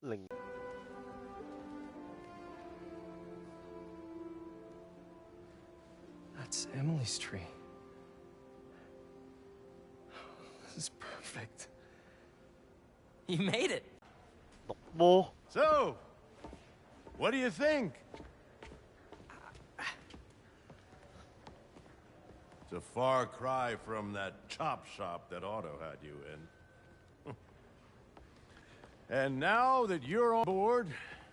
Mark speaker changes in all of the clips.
Speaker 1: Ling.
Speaker 2: That's Emily's tree. This is perfect.
Speaker 3: You made it!
Speaker 1: ตกโบ
Speaker 4: So, what do you think? It's a far cry from that chop shop that Otto had you in. And now that you're on board,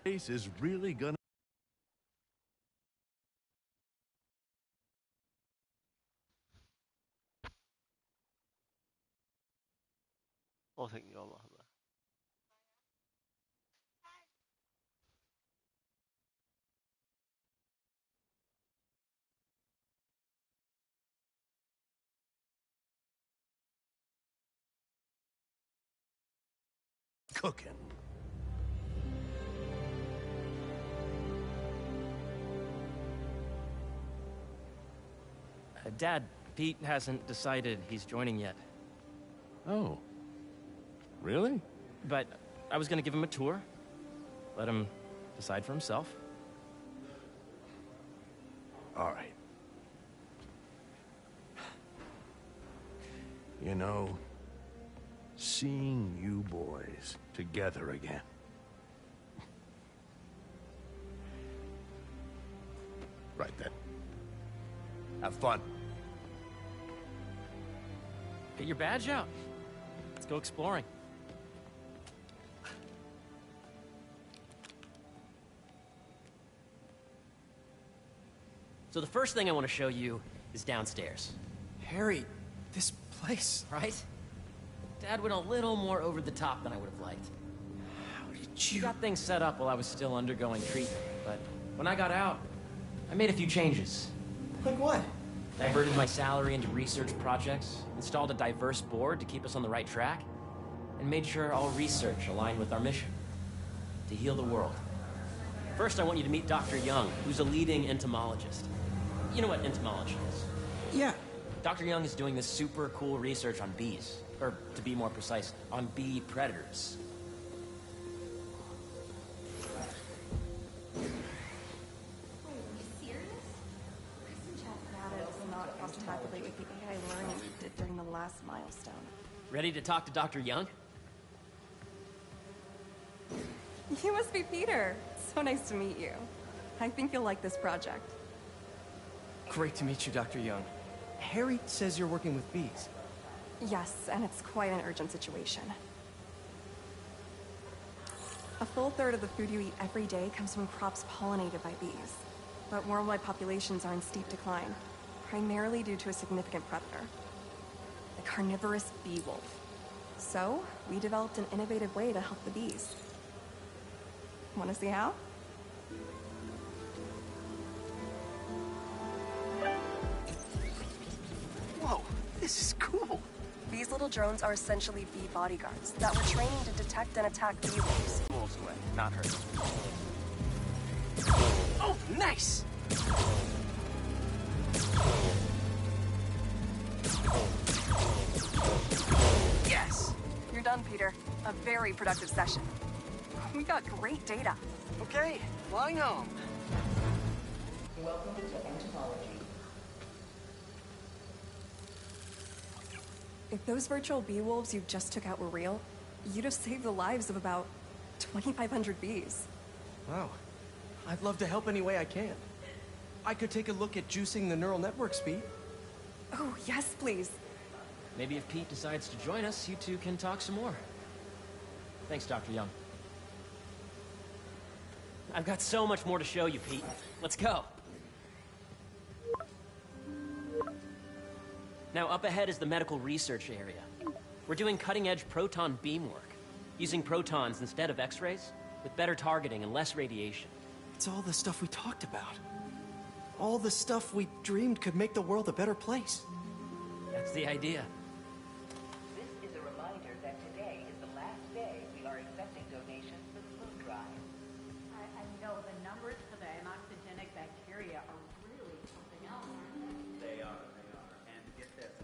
Speaker 4: Ace is really gonna...
Speaker 1: 我停咗嘛係咪？cooking.
Speaker 3: Dad, Pete hasn't decided he's joining yet.
Speaker 4: Oh. Really?
Speaker 3: But I was gonna give him a tour. Let him decide for himself.
Speaker 4: All right. You know, seeing you boys together again. Right then. Have fun.
Speaker 3: Get your badge out. Let's go exploring. So the first thing I want to show you is downstairs.
Speaker 2: Harry, this place.
Speaker 3: Right? Dad went a little more over the top than I would have liked.
Speaker 2: How did
Speaker 3: He
Speaker 2: you...
Speaker 3: got things set up while I was still undergoing treatment, but when I got out, I made a few changes.
Speaker 2: Like what?
Speaker 3: Diverted my salary into research projects, installed a diverse board to keep us on the right track, and made sure all research aligned with our mission, to heal the world. First, I want you to meet Dr. Young, who's a leading entomologist. You know what entomology is?
Speaker 2: Yeah.
Speaker 3: Dr. Young is doing this super cool research on bees, or to be more precise, on bee predators.
Speaker 5: Wait, are you serious? Kristen Chatterata does not cross-tabulate with the AI learning we did during the last milestone.
Speaker 3: Ready to talk to Dr. Young?
Speaker 5: You must be Peter. So nice to meet you. I think you'll like this project.
Speaker 2: Great to meet you, Dr. Young. Harry says you're working with bees.
Speaker 5: Yes, and it's quite an urgent situation. A full third of the food you eat every day comes from crops pollinated by bees. But worldwide populations are in steep decline, primarily due to a significant predator, the carnivorous bee wolf. So, we developed an innovative way to help the bees. Want to see how?
Speaker 2: Whoa, this is cool.
Speaker 5: These little drones are essentially bee bodyguards that were training to detect and attack bee wolves.
Speaker 3: Wolves away, not her.
Speaker 2: Oh, nice! Yes!
Speaker 5: You're done, Peter. A very productive session. We got great data.
Speaker 2: Okay, flying home.
Speaker 6: Welcome to entomology.
Speaker 5: If those virtual bee wolves you just took out were real, you'd have saved the lives of about 2,500 bees.
Speaker 2: Wow. I'd love to help any way I can. I could take a look at juicing the neural network speed.
Speaker 5: Oh, yes, please.
Speaker 3: Maybe if Pete decides to join us, you two can talk some more. Thanks, Dr. Young. I've got so much more to show you, Pete. Let's go. Now, up ahead is the medical research area. We're doing cutting-edge proton beam work, using protons instead of X-rays, with better targeting and less radiation.
Speaker 2: It's all the stuff we talked about. All the stuff we dreamed could make the world a better place.
Speaker 3: That's the idea.
Speaker 6: This is a reminder that today is the last day we are accepting donations for the food drive.
Speaker 7: I know the numbers for the anoxygenic bacteria are really something else, aren't they?
Speaker 8: They are. And get this.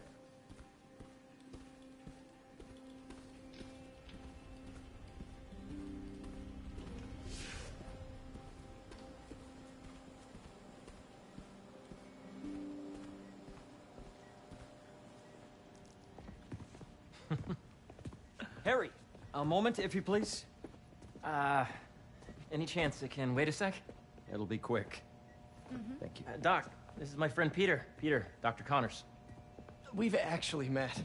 Speaker 3: Harry, a moment, if you please. Any chance it can wait a sec? It'll be quick. Thank you. Doc, this is my friend Peter. Peter, Dr. Connors.
Speaker 2: We've actually met.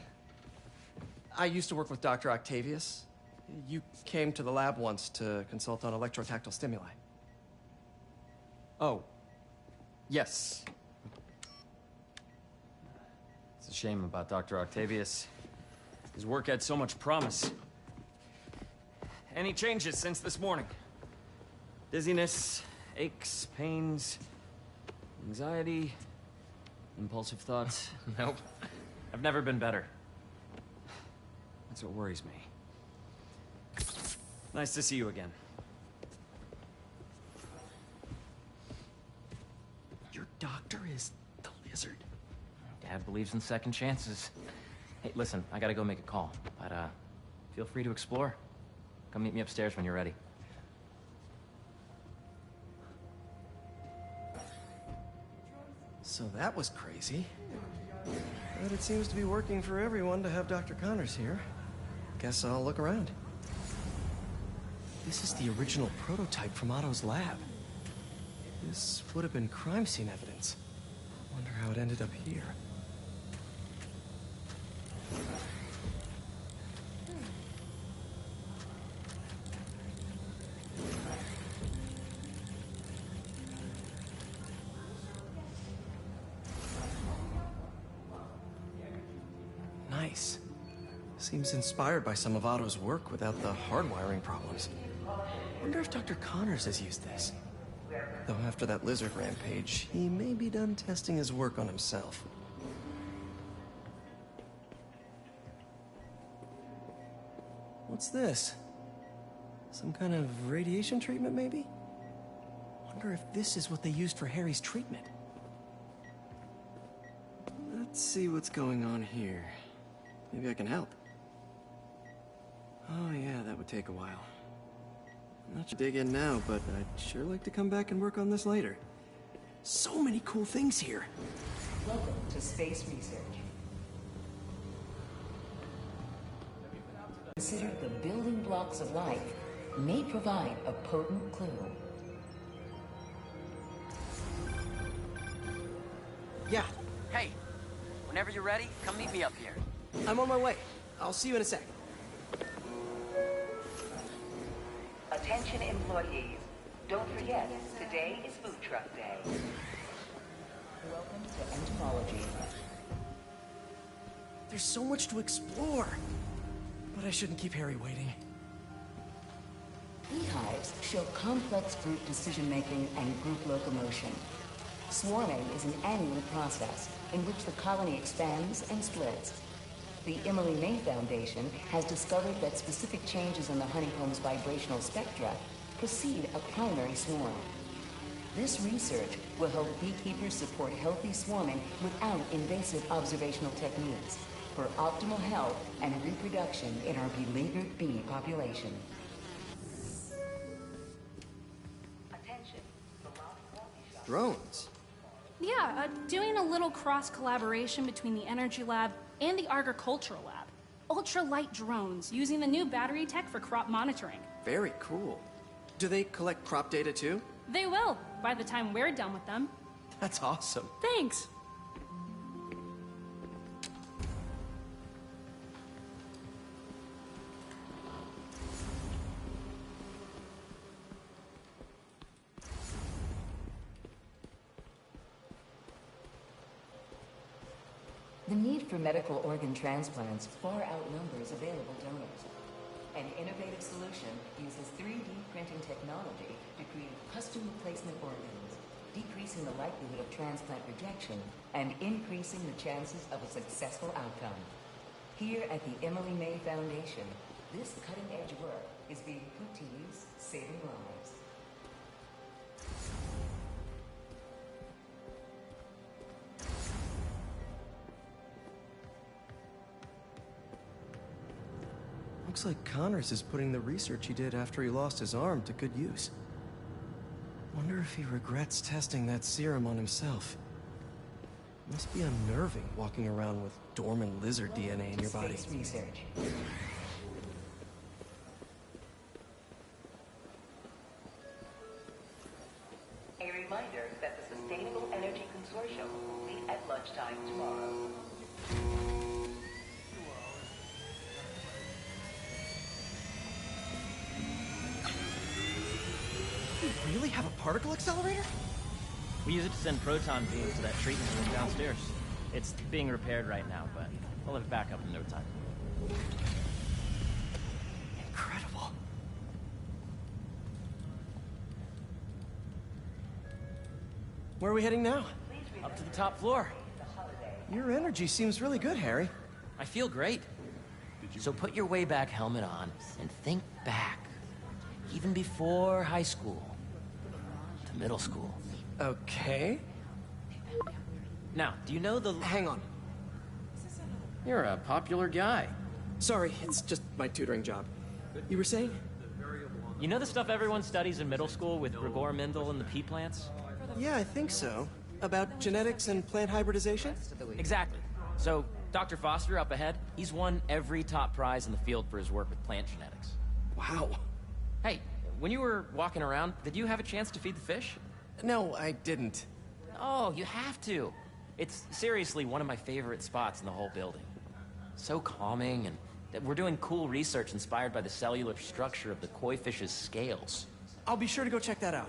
Speaker 2: I used to work with Dr. Octavius. You came to the lab once to consult on electrotactile stimuli. Oh. Yes.
Speaker 3: It's a shame about Dr. Octavius. His work had so much promise. Any changes since this morning? Dizziness, aches, pains, anxiety, impulsive thoughts? Nope. I've never been better. That's what worries me. Nice to see you again.
Speaker 2: Your doctor is the lizard.
Speaker 3: Dad believes in second chances. Hey, listen, I gotta go make a call, but feel free to explore. Come meet me upstairs when you're ready.
Speaker 2: So that was crazy. But it seems to be working for everyone to have Dr. Connors here. Guess I'll look around. This is the original prototype from Otto's lab. This would have been crime scene evidence. Wonder how it ended up here. Nice. Seems inspired by some of Otto's work without the hardwiring problems. Wonder if Dr. Connors has used this. Though after that lizard rampage, he may be done testing his work on himself. What's this? Some kind of radiation treatment, maybe? Wonder if this is what they used for Harry's treatment. Let's see what's going on here. Maybe I can help. Oh yeah, that would take a while. I'm not sure to dig in now, but I'd sure like to come back and work on this later. So many cool things here.
Speaker 6: Welcome to Space Research. Consider the building blocks of life may provide a potent clue.
Speaker 2: Yeah,
Speaker 9: Hey, whenever you're ready, come meet me up here.
Speaker 2: I'm on my way. I'll see you in a sec.
Speaker 6: Attention employees, don't forget, today is Food Truck Day. Welcome to Entomology.
Speaker 2: There's so much to explore. But I shouldn't keep Harry waiting.
Speaker 6: Beehives show complex group decision-making and group locomotion. Swarming is an annual process in which the colony expands and splits. The Emily May Foundation has discovered that specific changes in the honeycomb's vibrational spectra precede a primary swarm. This research will help beekeepers support healthy swarming without invasive observational techniques for optimal health and reproduction in our beleaguered bee population. Attention,
Speaker 2: Drones?
Speaker 10: Yeah, doing a little cross-collaboration between the Energy Lab and the Agricultural Lab. Ultralight drones using the new battery tech for crop monitoring.
Speaker 2: Very cool. Do they collect crop data too?
Speaker 10: They will, by the time we're done with them.
Speaker 2: That's awesome.
Speaker 10: Thanks.
Speaker 6: The need for medical organ transplants far outnumbers available donors. An innovative solution uses 3D printing technology to create custom replacement organs, decreasing the likelihood of transplant rejection and increasing the chances of a successful outcome. Here at the Emily May Foundation, this cutting-edge work is being put to use, saving lives.
Speaker 2: Looks like Connors is putting the research he did after he lost his arm to good use. Wonder if he regrets testing that serum on himself. Must be unnerving walking around with dormant lizard DNA in your body.
Speaker 6: Space research.
Speaker 11: reminder that the Sustainable Energy Consortium will meet at lunchtime tomorrow.
Speaker 2: You really have a particle accelerator?
Speaker 3: We use it to send proton beams to that treatment room downstairs. It's being repaired right now, but we'll have it back up in no time.
Speaker 2: Incredible. Where are we heading now?
Speaker 3: Up to the top floor.
Speaker 2: Your energy seems really good, Harry.
Speaker 3: I feel great. So put your way back helmet on and think back. Even before high school. To middle school.
Speaker 2: Okay.
Speaker 3: Now, do you know the...
Speaker 2: Hang on.
Speaker 3: You're a popular guy.
Speaker 2: Sorry, it's just my tutoring job. You were saying?
Speaker 3: You know the stuff everyone studies in middle school with Gregor Mendel and the pea plants?
Speaker 2: Yeah, I think so. About genetics and plant hybridization?
Speaker 3: Exactly. So, Dr. Foster up ahead, he's won every top prize in the field for his work with plant genetics.
Speaker 2: Wow.
Speaker 3: Hey, when you were walking around, did you have a chance to feed the fish?
Speaker 2: No, I didn't.
Speaker 3: Oh, you have to. It's seriously one of my favorite spots in the whole building. So calming, and that we're doing cool research inspired by the cellular structure of the koi fish's scales.
Speaker 2: I'll be sure to go check that out.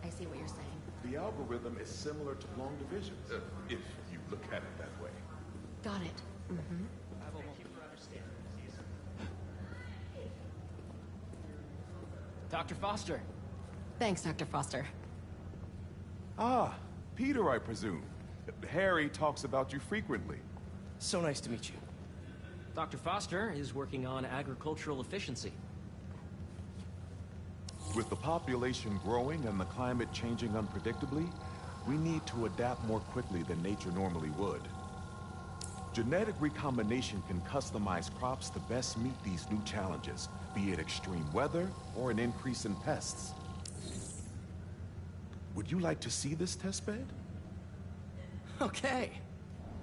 Speaker 12: I see what you're saying.
Speaker 13: The algorithm is similar to long division, if you look at it that way.
Speaker 12: Got it. Mm-hmm.
Speaker 3: Dr. Foster.
Speaker 12: Thanks, Dr. Foster.
Speaker 13: Ah, Peter, I presume. Harry talks about you frequently.
Speaker 2: So nice to meet you.
Speaker 3: Dr. Foster is working on agricultural efficiency.
Speaker 13: With the population growing and the climate changing unpredictably, we need to adapt more quickly than nature normally would. Genetic recombination can customize crops to best meet these new challenges, be it extreme weather or an increase in pests. Would you like to see this testbed?
Speaker 2: Okay.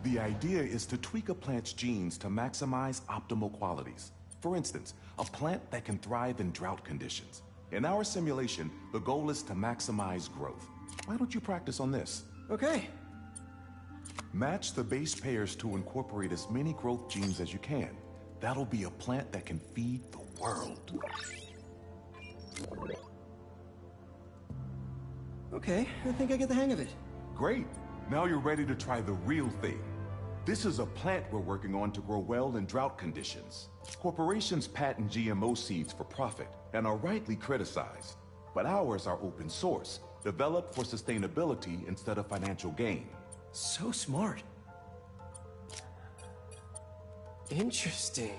Speaker 13: The idea is to tweak a plant's genes to maximize optimal qualities. For instance, a plant that can thrive in drought conditions. In our simulation, the goal is to maximize growth. Why don't you practice on this?
Speaker 2: Okay.
Speaker 13: Match the base pairs to incorporate as many growth genes as you can. That'll be a plant that can feed the world.
Speaker 2: Okay, I think I get the hang of it.
Speaker 13: Great. Now you're ready to try the real thing. This is a plant we're working on to grow well in drought conditions. Corporations patent GMO seeds for profit and are rightly criticized. But ours are open source, developed for sustainability instead of financial gain.
Speaker 2: So smart. Interesting.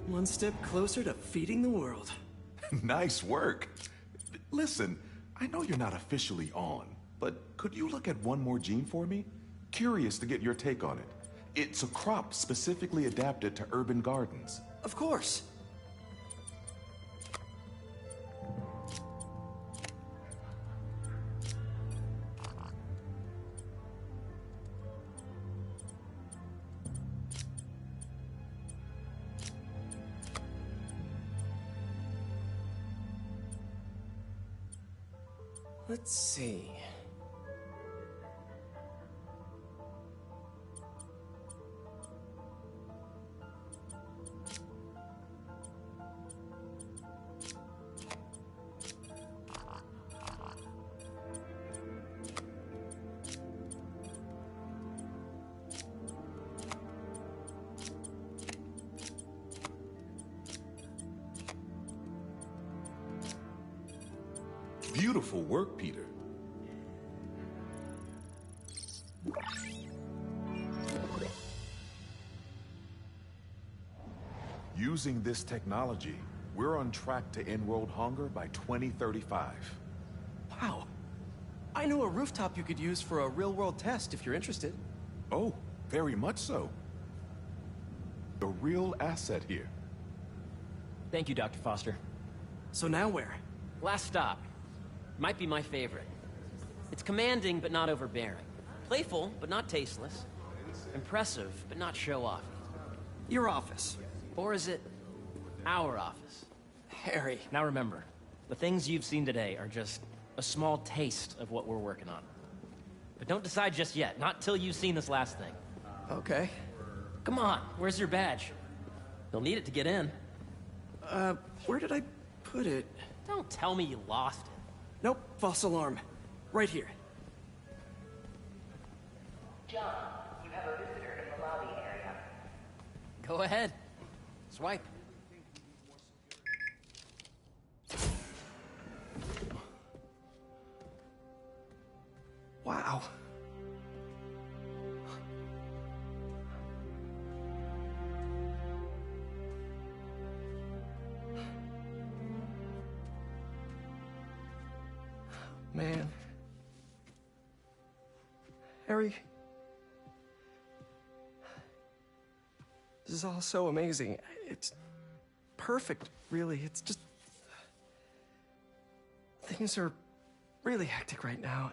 Speaker 2: One step closer to feeding the world.
Speaker 13: Nice work. Listen, I know you're not officially on, but could you look at one more gene for me? Curious to get your take on it. It's a crop specifically adapted to urban gardens.
Speaker 2: Of course. Let's see.
Speaker 13: Beautiful work, Peter. Using this technology, we're on track to end world hunger by 2035.
Speaker 2: Wow. I know a rooftop you could use for a real-world test if you're interested.
Speaker 13: Oh, very much so. A real asset here.
Speaker 3: Thank you, Dr. Foster.
Speaker 2: So now where?
Speaker 3: Last stop. Might be my favorite. It's commanding, but not overbearing. Playful, but not tasteless. Impressive, but not show-off.
Speaker 2: Your office.
Speaker 3: Or is it our office?
Speaker 2: Harry.
Speaker 3: Now remember, the things you've seen today are just a small taste of what we're working on. But don't decide just yet, not till you've seen this last thing.
Speaker 2: Okay.
Speaker 3: Come on, where's your badge? You'll need it to get in.
Speaker 2: Where did I put it?
Speaker 3: Don't tell me you lost it.
Speaker 2: Nope, false alarm. Right here.
Speaker 11: John, you have a visitor in the lobby area.
Speaker 3: Go ahead. Swipe.
Speaker 2: Wow. Man. Harry. This is all so amazing. It's perfect, really. It's just... Things are really hectic right now.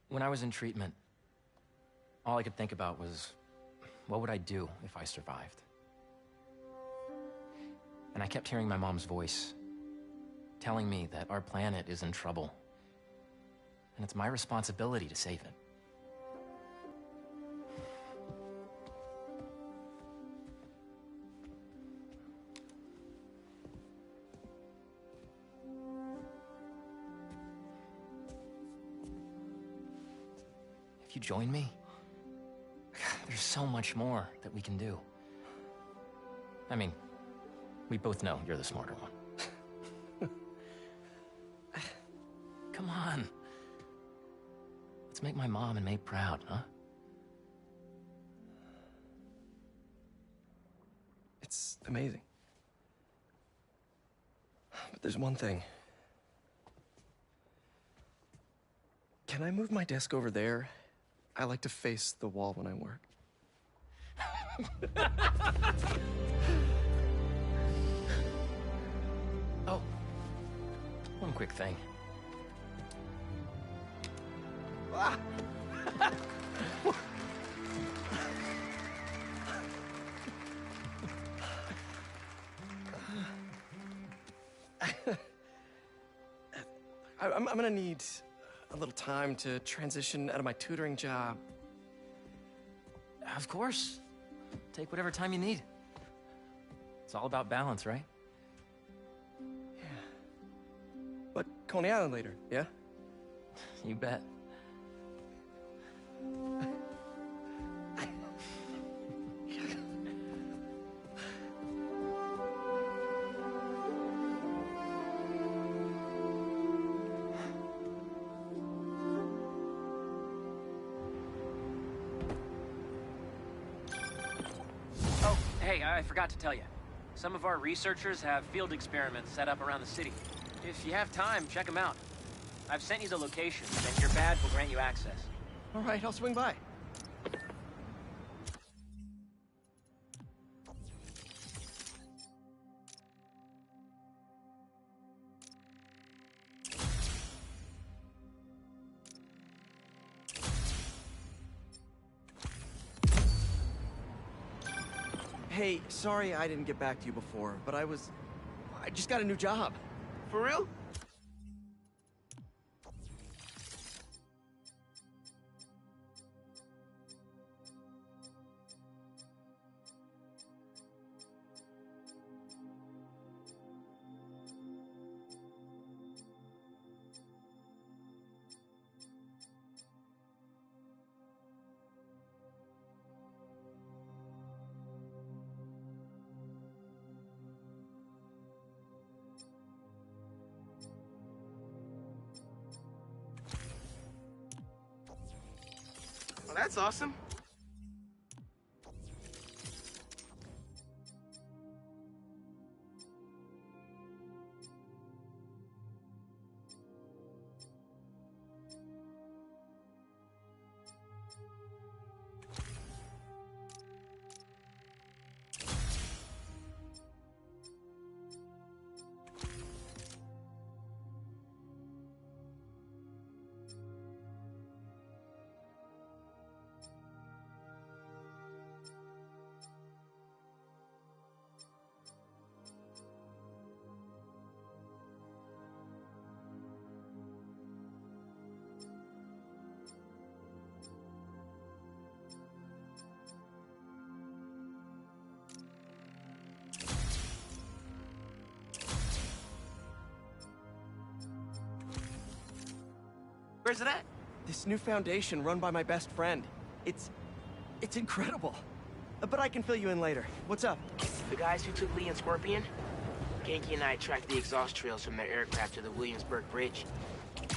Speaker 3: When I was in treatment, all I could think about was, what would I do if I survived? And I kept hearing my mom's voice, telling me that our planet is in trouble, and it's my responsibility to save it. If you join me, there's so much more that we can do. I mean, we both know you're the smarter one. Come on. Let's make my mom and May proud, huh?
Speaker 2: It's amazing. But there's one thing. Can I move my desk over there? I like to face the wall when I work.
Speaker 3: Oh, one quick thing.
Speaker 2: Ah. I'm gonna need a little time to transition out of my tutoring job.
Speaker 3: Of course. Take whatever time you need. It's all about balance, right?
Speaker 2: Yeah. But Coney Island later, yeah?
Speaker 3: You bet. Hey, I forgot to tell you. Some of our researchers have field experiments set up around the city. If you have time, check them out. I've sent you the locations, and your badge will grant you access.
Speaker 2: All right, I'll swing by. Hey, sorry I didn't get back to you before, but I just got a new job.
Speaker 14: For real? Well, that's awesome. Where's it at?
Speaker 2: This new foundation run by my best friend. It's incredible. But I can fill you in later. What's up?
Speaker 14: The guys who took Lee and Scorpion? Ganke and I tracked the exhaust trails from their aircraft to the Williamsburg Bridge.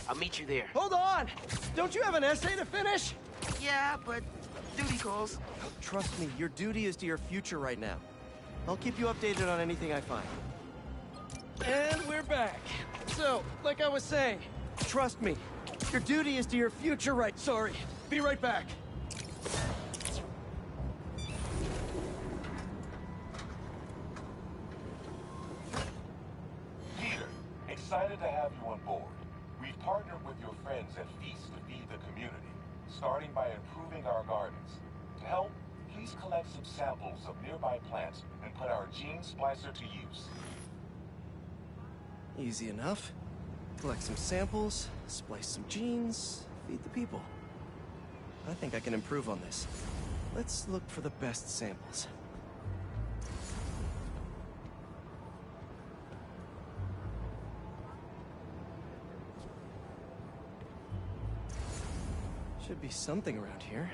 Speaker 14: I'll meet you there.
Speaker 2: Hold on! Don't you have an essay to finish?
Speaker 14: Yeah, but duty calls.
Speaker 2: Trust me, your duty is to your future right now. I'll keep you updated on anything I find. And we're back. So, like I was saying, trust me, your duty is to your future right... Sorry, be right back.
Speaker 13: Peter, excited to have you on board. We've partnered with your friends at Feast to feed the community, starting by improving our gardens. To help, please collect some samples of nearby plants and put our gene splicer to use.
Speaker 2: Easy enough. Collect some samples, splice some genes, feed the people. I think I can improve on this. Let's look for the best samples. Should be something around here.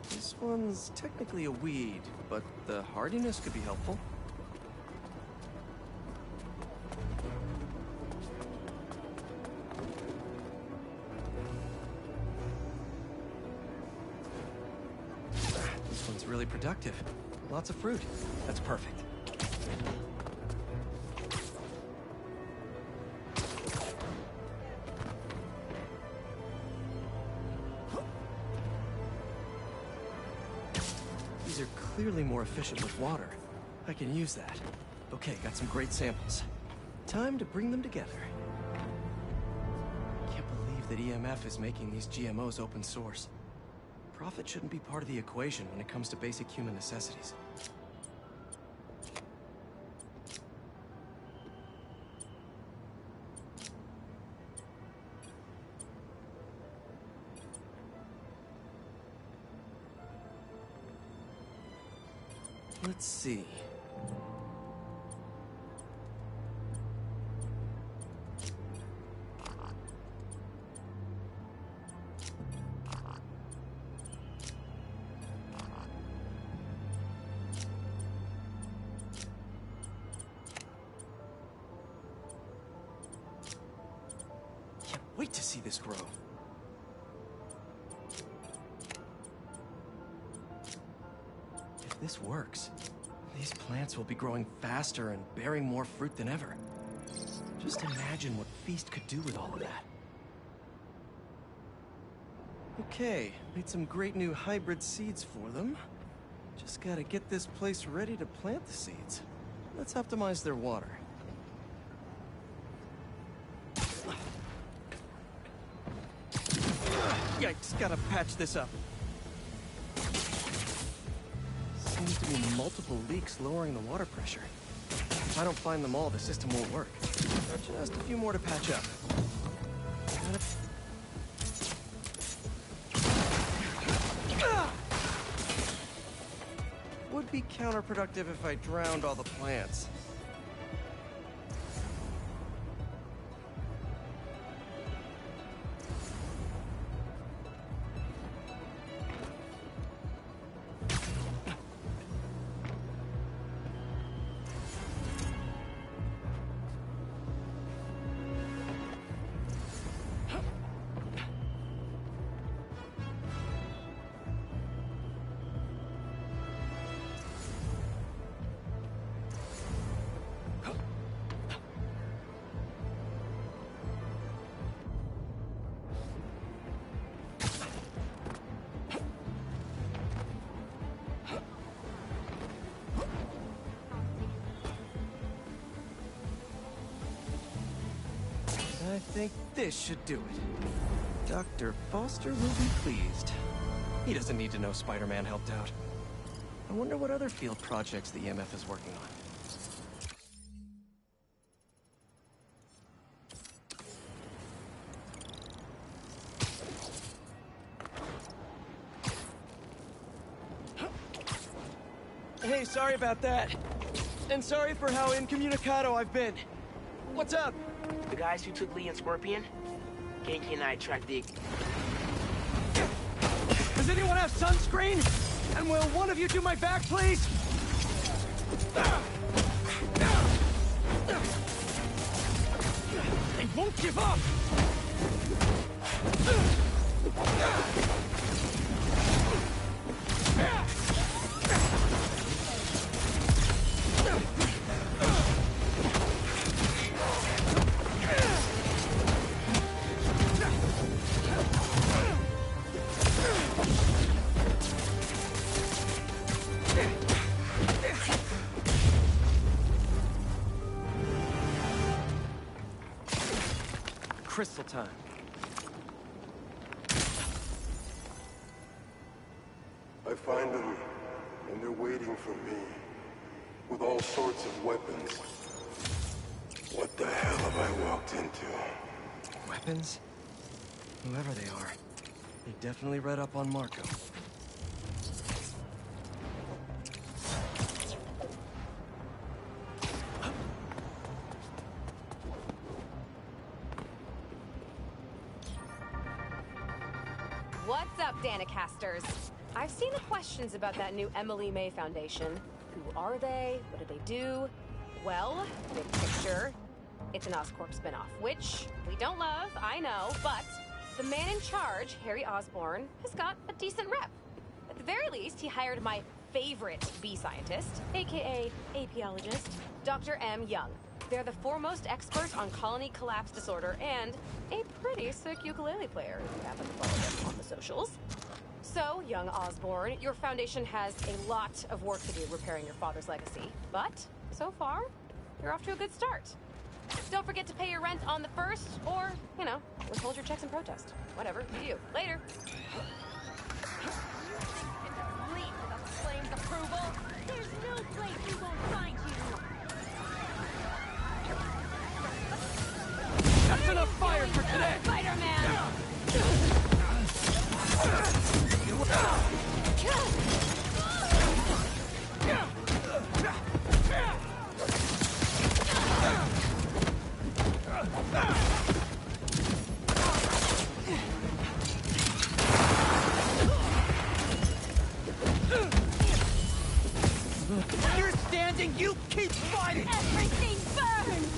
Speaker 2: This one's technically a weed, but the hardiness could be helpful. This one's really productive. Lots of fruit. That's perfect. These are clearly more efficient with water. I can use that. Okay, got some great samples. Time to bring them together. Can't believe that EMF is making these GMOs open source. Profit shouldn't be part of the equation when it comes to basic human necessities. Let's see. Can't wait to see this grow. If this works, these plants will be growing faster and bearing more fruit than ever. Just imagine what Feast could do with all of that. Okay, made some great new hybrid seeds for them. Just gotta get this place ready to plant the seeds. Let's optimize their water. Yikes, gotta patch this up. Seems to be multiple leaks lowering the water pressure. If I don't find them all, the system won't work. Just a few more to patch up. Would be counterproductive if I drowned all the plants. I think this should do it. Dr. Foster will be pleased. He doesn't need to know Spider-Man helped out. I wonder what other field projects the EMF is working on. Hey, sorry about that. And sorry for how incommunicado I've been. What's up?
Speaker 14: The guys who took Lee and Scorpion? Genki and I tracked the...
Speaker 2: Does anyone have sunscreen? And will one of you do my back, please? They won't give up! Crystal time.
Speaker 15: I find them, and they're waiting for me, with all sorts of weapons. What the hell have I walked into?
Speaker 2: Weapons? Whoever they are, they definitely read up on Marco.
Speaker 16: What's up, Danicasters? I've seen the questions about that new Emily May Foundation. Who are they? What do they do? Well, big picture, it's an Oscorp spinoff, which we don't love, I know, but the man in charge, Harry Osborn, has got a decent rep. At the very least, he hired my favorite bee scientist, aka apiologist, Dr. M. Young. They're the foremost expert on colony collapse disorder and a pretty sick ukulele player if you happen to follow them on the socials. So, young Osborn, your foundation has a lot of work to do repairing your father's legacy. But, so far, you're off to a good start. Don't forget to pay your rent on the 1st, or, you know, withhold your checks in protest. Whatever, do you. Later.
Speaker 7: Leave without the flame's approval. There's no place we won't find you.
Speaker 2: That's enough fire for today!
Speaker 7: Spider-Man!
Speaker 2: You're standing, you keep fighting!
Speaker 7: Everything burns!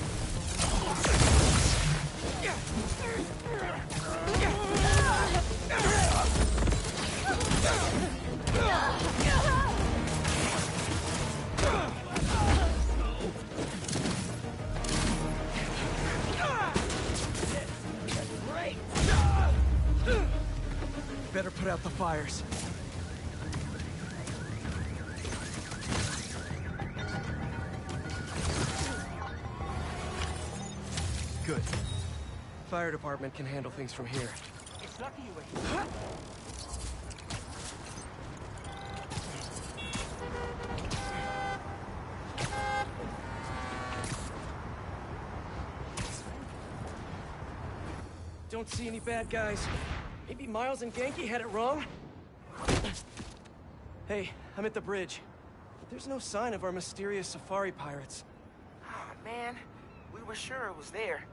Speaker 2: Better put out the fires. Good. Fire department can handle things from here.
Speaker 14: It's lucky you were here.
Speaker 2: Don't see any bad guys. Maybe Miles and Genki had it wrong? Hey, I'm at the bridge. But there's no sign of our mysterious safari pirates.
Speaker 14: Oh, man. We were sure it was there.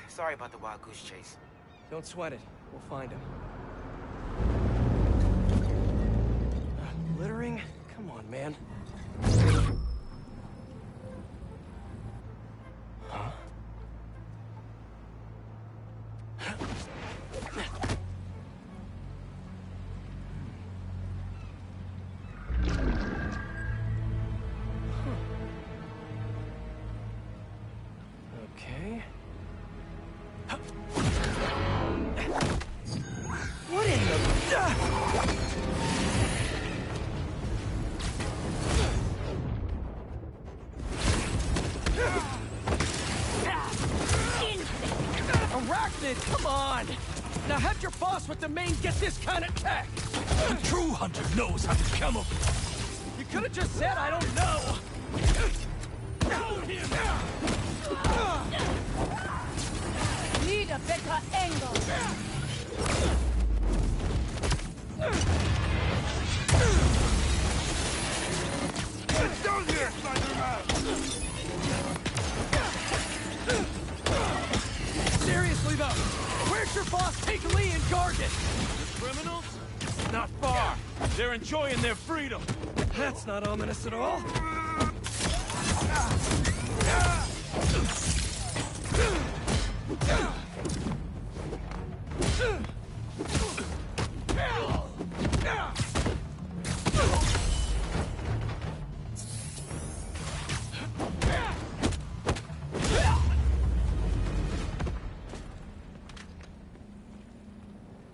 Speaker 14: Sorry about the wild goose chase.
Speaker 2: Don't sweat it. We'll find him. Littering? Come on, man. Huh? Okay. What in the... Arachnid, come on! Now have your boss with the main get this kind of tech!
Speaker 17: The true hunter knows how to camouflage.
Speaker 2: You could have just said I don't know!
Speaker 7: Need a better angle.
Speaker 2: Seriously though, where's your boss take Lee and Gargan?
Speaker 17: The criminals? Not far. They're enjoying their freedom.
Speaker 2: That's not ominous at all.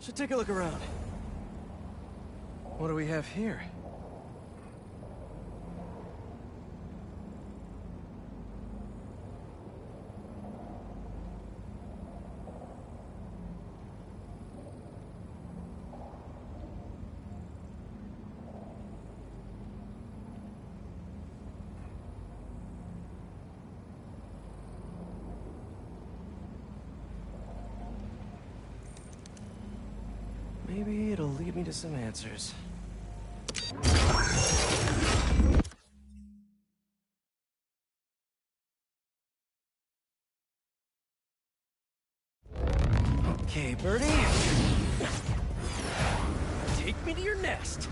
Speaker 2: Should take a look around. What do we have here? Maybe it'll lead me to some answers. Okay, Birdie. Take me to your nest.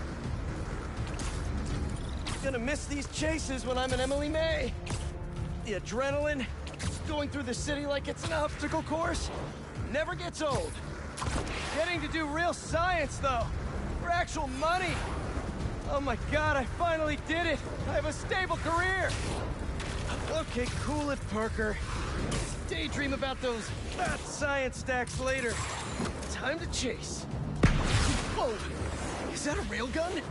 Speaker 2: Gonna miss these chases when I'm an Emily May. The adrenaline, going through the city like it's an obstacle course, never gets old. Getting to do real science, though, for actual money. Oh my god, I finally did it. I have a stable career. Okay, cool it, Parker. Let's daydream about those fat science stacks later. Time to chase. Whoa! Is that a railgun?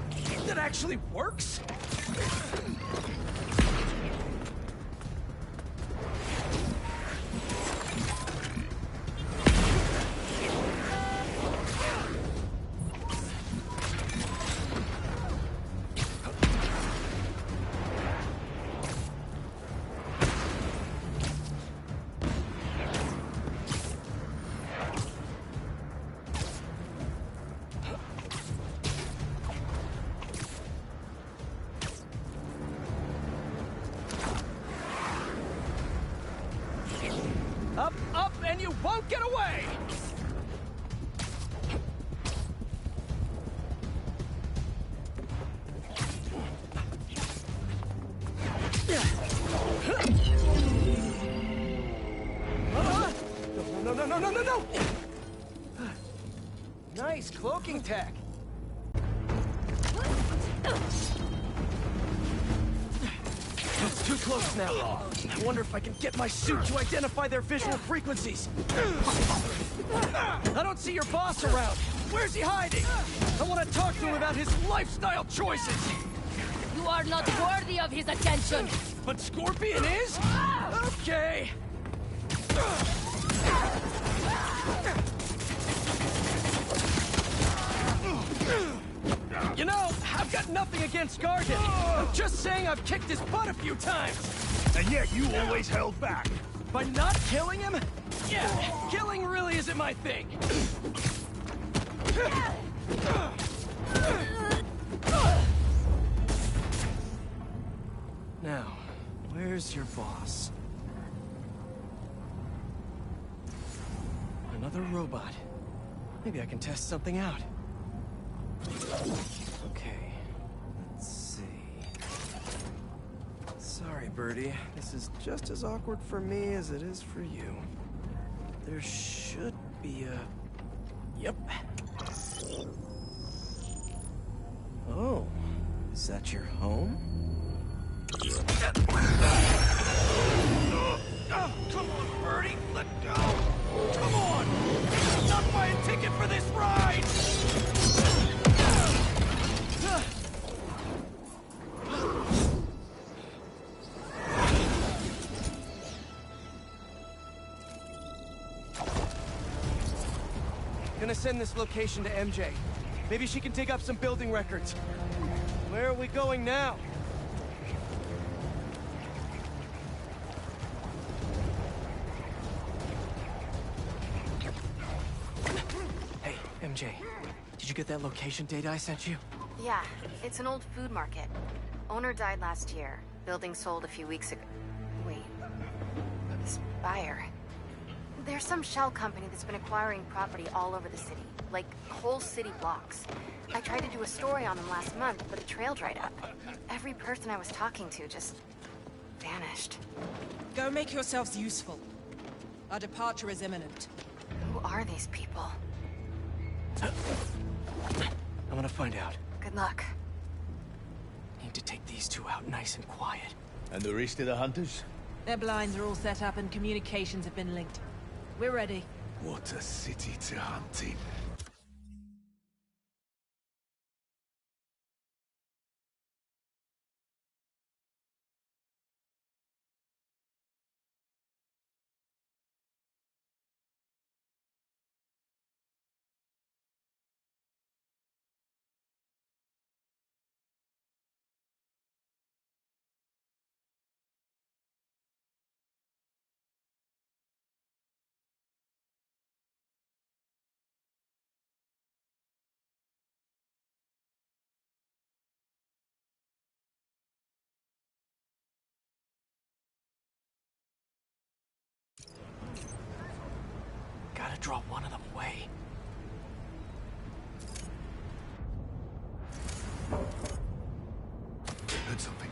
Speaker 2: That actually works? Up, up, and you won't get away! No, no, no, no, no, no, no! Nice cloaking tech. It's too close now. I wonder if I can get my suit to identify their visual frequencies. I don't see your boss around. Where's he hiding? I want to talk to him about his lifestyle choices.
Speaker 18: You are not worthy of his attention.
Speaker 2: But Scorpion is? Okay. You know, I've got nothing against Gargan. I'm just saying I've kicked his butt a few times.
Speaker 17: And yet you always held back.
Speaker 2: By not killing him? Yeah, killing really isn't my thing. Now, where's your boss? Another robot. Maybe I can test something out. Okay, let's see. Sorry, Birdie. This is just as awkward for me as it is for you. There should be a... Yep. Oh, is that your home?
Speaker 17: Oh, come on, Birdie, let go! Come on! I'm not buying a ticket for this ride!
Speaker 2: Gonna send this location to MJ. Maybe she can dig up some building records. Where are we going now? Hey, MJ. Did you get that location data I sent you?
Speaker 16: Yeah, it's an old food market. Owner died last year. Building sold a few weeks ago. Wait. This buyer. There's some shell company that's been acquiring property all over the city, like whole city blocks. I tried to do a story on them last month, but the trail dried up. Every person I was talking to just vanished.
Speaker 19: Go make yourselves useful. Our departure is imminent.
Speaker 16: Who are these people?
Speaker 2: I'm gonna find out.
Speaker 16: Good luck.
Speaker 2: Need to take these two out nice and quiet.
Speaker 17: And the rest of the hunters?
Speaker 19: Their blinds are all set up and communications have been linked. We're ready.
Speaker 17: What a city to hunt in.
Speaker 2: Gotta draw one of them away.
Speaker 17: Heard something.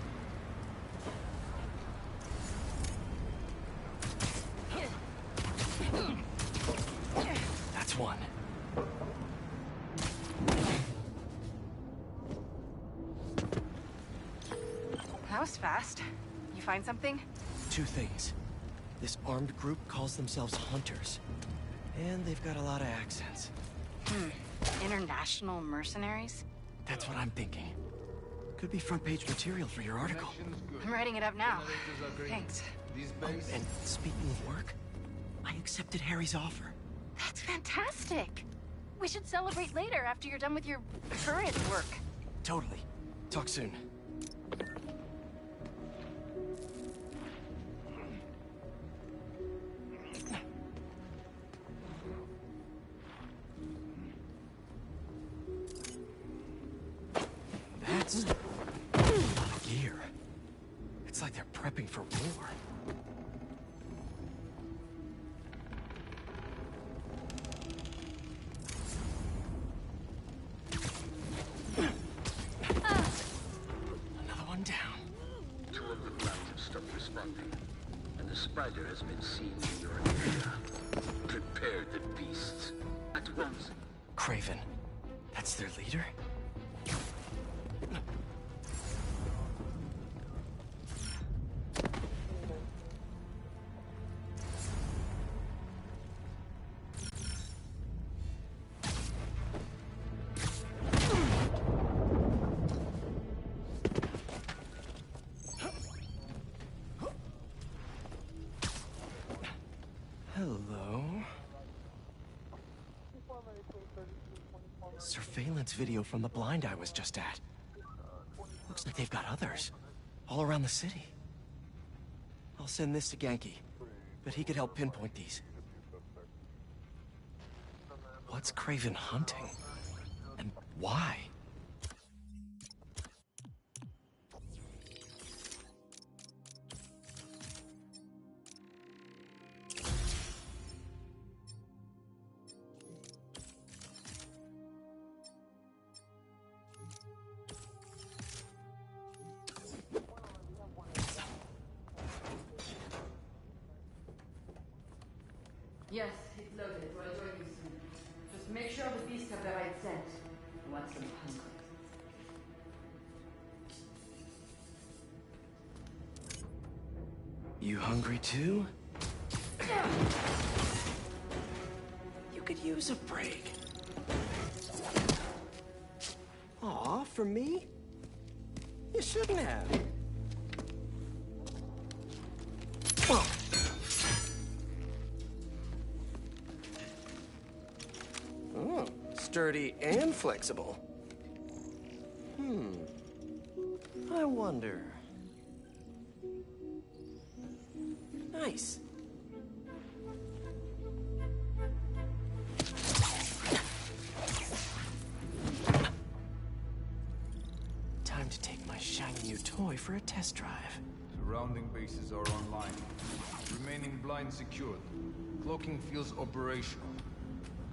Speaker 2: That's one.
Speaker 16: That was fast. You find something?
Speaker 2: Two things. This armed group calls themselves Hunters. And they've got a lot of accents.
Speaker 16: International mercenaries?
Speaker 2: That's what I'm thinking. Could be front-page material for your article.
Speaker 16: I'm writing it up now. Thanks.
Speaker 2: Oh, and speaking of work, I accepted Harry's offer.
Speaker 16: That's fantastic. We should celebrate later after you're done with your current work.
Speaker 2: Totally. Talk soon. That's a lot of gear. It's like they're prepping for war. Another one down.
Speaker 20: Two of the clouds have stopped responding, and the spider has been seen in your area. Prepare the beasts at once.
Speaker 2: Craven. That's their leader? Hello. Surveillance video from the blind I was just at. Looks like they've got others. All around the city. I'll send this to Genki, but he could help pinpoint these. What's Craven hunting? And why?
Speaker 21: Yes, it's loaded. We'll join you soon. Just make sure the beasts have the right scent. I want some hungry.
Speaker 2: You hungry too? You could use a break. Aw, for me? You shouldn't have. Oh. Oh, sturdy and flexible. I wonder. Nice. Time to take my shiny new toy for a test drive.
Speaker 1: Surrounding bases are online. Remaining blind secured. Cloaking fields operational.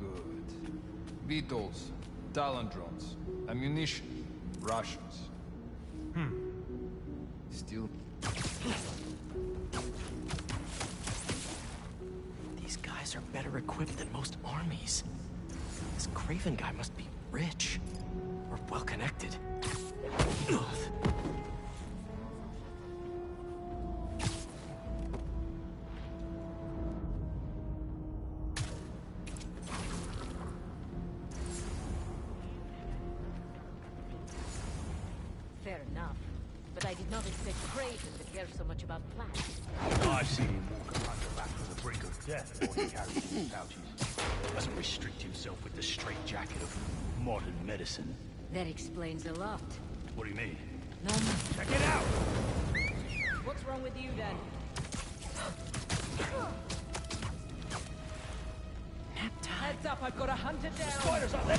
Speaker 1: Good. VTOLs, Talon drones, ammunition, rations. Still...
Speaker 2: These guys are better equipped than most armies. This Craven guy must be rich. Or well-connected.
Speaker 18: Fair enough. But I did not expect Craven to care so much about plants.
Speaker 17: I've seen him walk around the back from the brink of death while he carries his pouches. Doesn't restrict himself with the straitjacket of modern medicine.
Speaker 18: That explains a lot.
Speaker 17: What do you mean?
Speaker 18: None.
Speaker 17: Check it out!
Speaker 21: What's wrong with you then? Heads up, I've got to hunt it down.
Speaker 17: Spiders up there!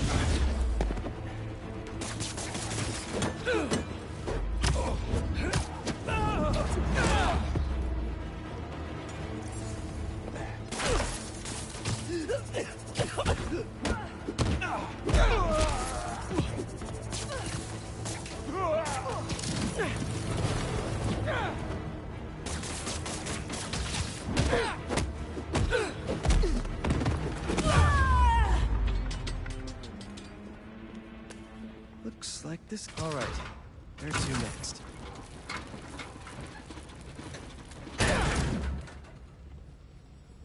Speaker 2: Looks like this... Alright. Where to next?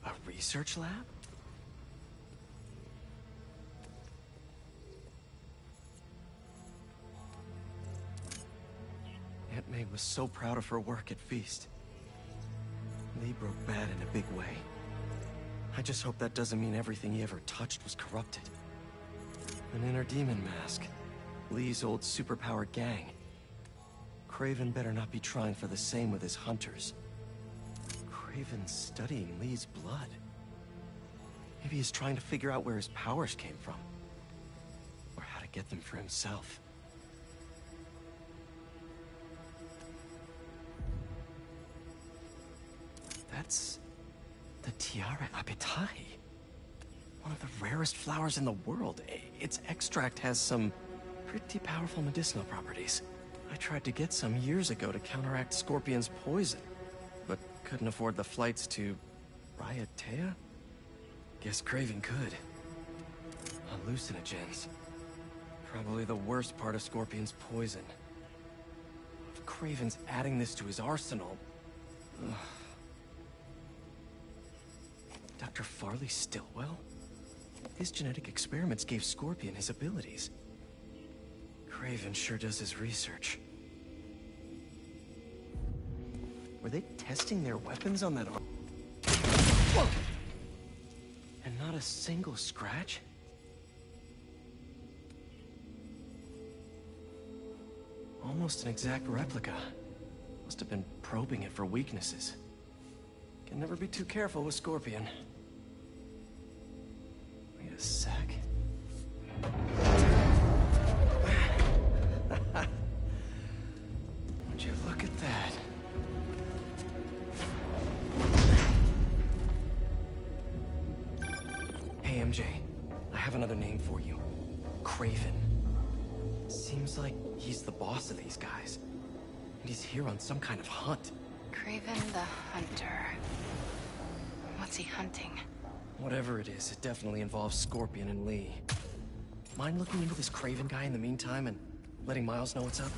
Speaker 2: A research lab? Aunt May was so proud of her work at Feast. Lee broke bad in a big way. I just hope that doesn't mean everything he ever touched was corrupted. An inner demon mask. Lee's old superpowered gang. Craven better not be trying for the same with his hunters. Craven's studying Lee's blood. Maybe he's trying to figure out where his powers came from. Or how to get them for himself. That's... the Tiara Apitai. One of the rarest flowers in the world. Its extract has some pretty powerful medicinal properties. I tried to get some years ago to counteract Scorpion's poison, but couldn't afford the flights to Raiatea? Guess Craven could. Hallucinogens. Probably the worst part of Scorpion's poison. If Craven's adding this to his arsenal... Ugh. Dr. Farley Stillwell? His genetic experiments gave Scorpion his abilities. Craven sure does his research. Were they testing their weapons on that arm? And not a single scratch? Almost an exact replica. Must have been probing it for weaknesses. Can never be too careful with Scorpion. Wait a sec. Would you look at that? Hey, MJ. I have another name for you. Craven. Seems like he's the boss of these guys. And he's here on some kind of hunt.
Speaker 22: Craven the Hunter. What's he hunting?
Speaker 2: Whatever it is, it definitely involves Scorpion and Lee. Mind looking into this Craven guy in the meantime and letting Miles know what's up?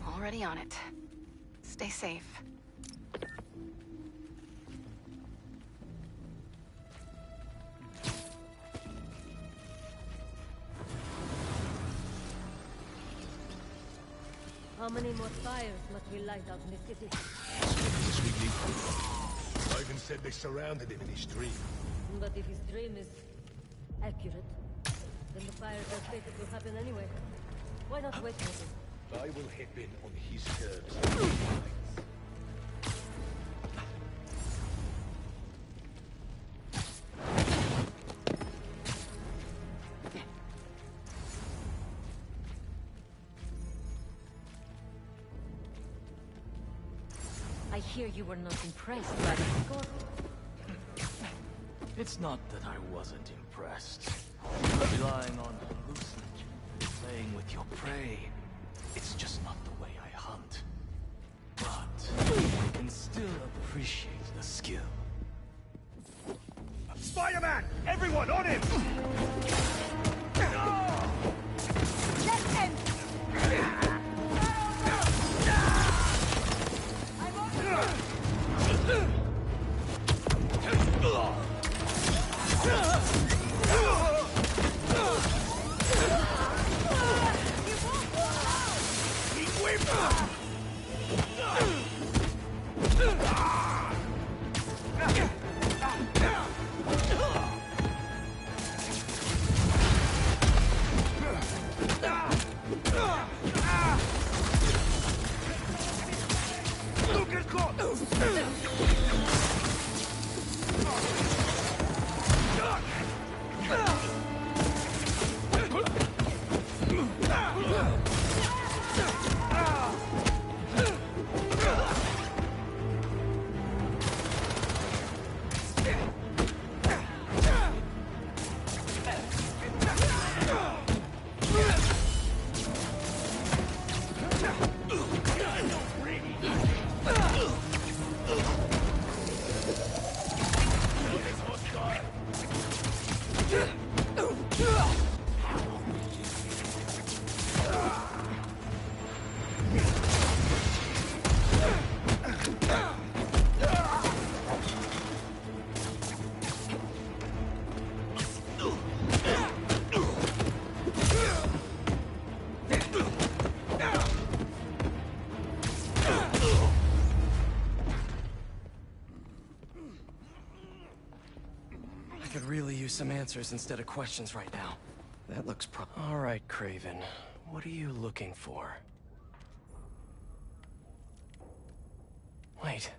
Speaker 22: Already on it. Stay safe.
Speaker 18: How many more fires must we light out in the city?
Speaker 15: Ivan said they surrounded him in his dream.
Speaker 18: But if his dream is accurate, then the fires are fated to happen anyway. Why not wait for him?
Speaker 15: I will hit in on his terms.
Speaker 18: I hear you were not impressed by the Scorpion.
Speaker 17: It's not that I wasn't impressed. Relying on hallucinogen, playing with your prey. It's just not the way I hunt. But I can still appreciate the skill.
Speaker 4: Spider-Man! Everyone on him!
Speaker 21: Let him!
Speaker 2: I could really use some answers instead of questions right now. That looks All right, Craven. What are you looking for? Wait.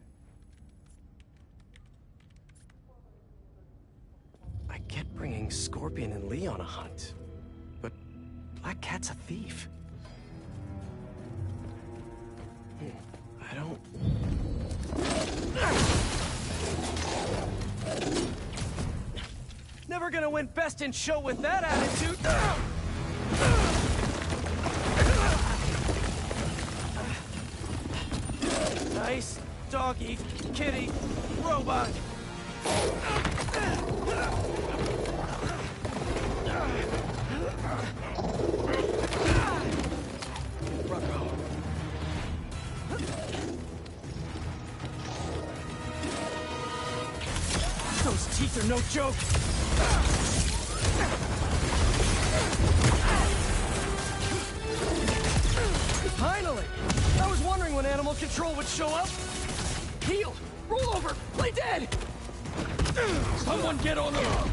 Speaker 2: I get bringing Scorpion and Lee on a hunt, but Black Cat's a thief. I don't... Never gonna win Best in Show with that attitude! Nice doggy, kitty, robot! Those teeth are no joke! Finally! I was wondering when Animal Control would show up. Heal! Roll over! Play dead! Someone get on him!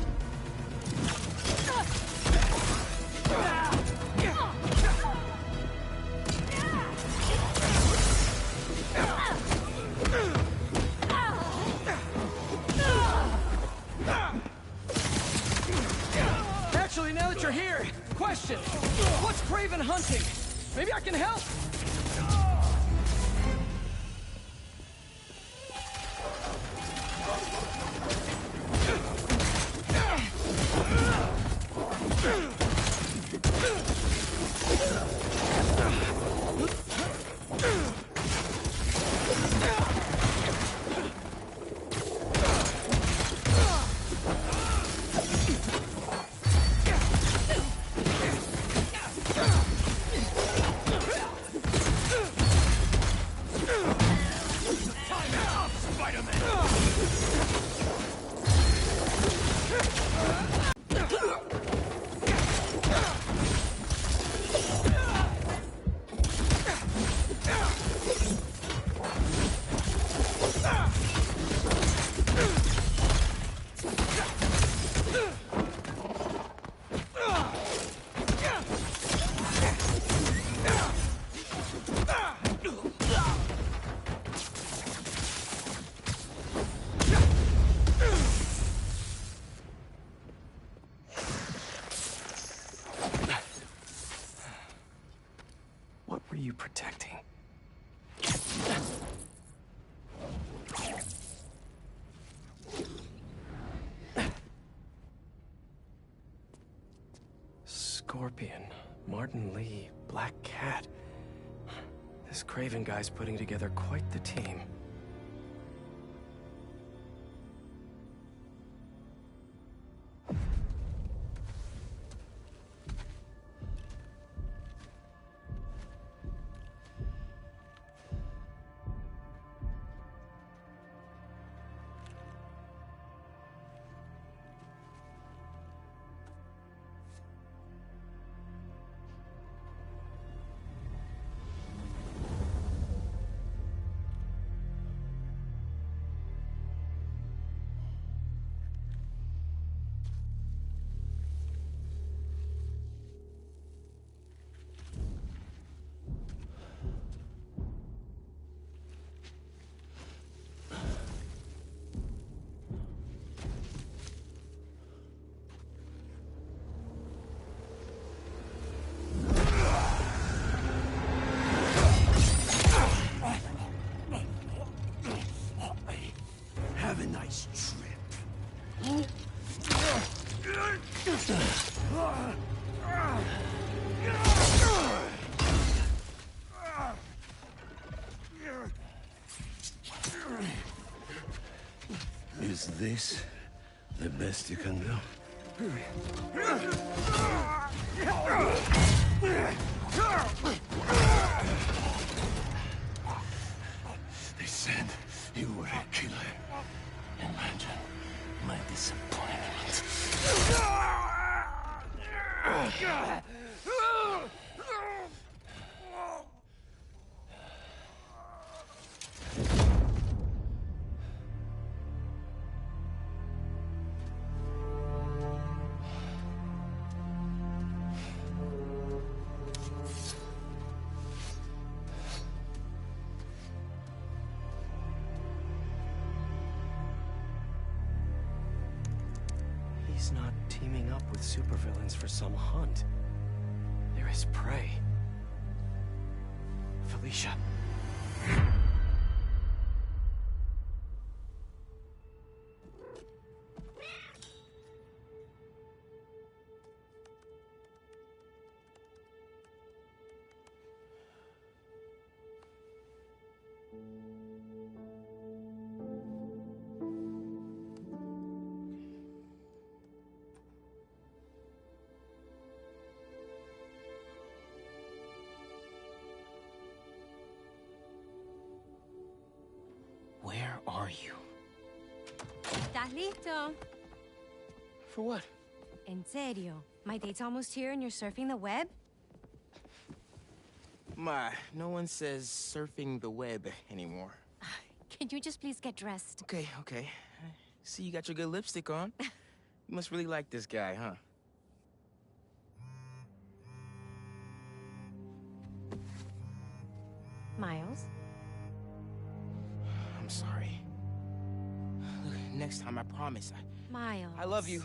Speaker 2: Actually, now that you're here, question. What's Craven hunting? Maybe I can help! What were you protecting? Scorpion, Martin Lee, Black Cat. This Craven guy's putting together quite the team.
Speaker 4: Have a nice trip.
Speaker 5: Is this the best you can do? They said you were a killer. Imagine my disappointment.
Speaker 2: He's not teaming up with supervillains for some hunt. They're his prey. Felicia.
Speaker 3: Where are you?
Speaker 8: ¿Estás listo?
Speaker 3: For what?
Speaker 8: En serio. My date's almost here and you're surfing the web?
Speaker 14: Ma, no one says surfing the web anymore.
Speaker 8: Can you just please get dressed?
Speaker 14: Okay. See, you got your good lipstick on. You must really like this guy, huh?
Speaker 8: Miles?
Speaker 14: I'm sorry. Look, next time, I promise.
Speaker 8: Miles.
Speaker 14: I love you.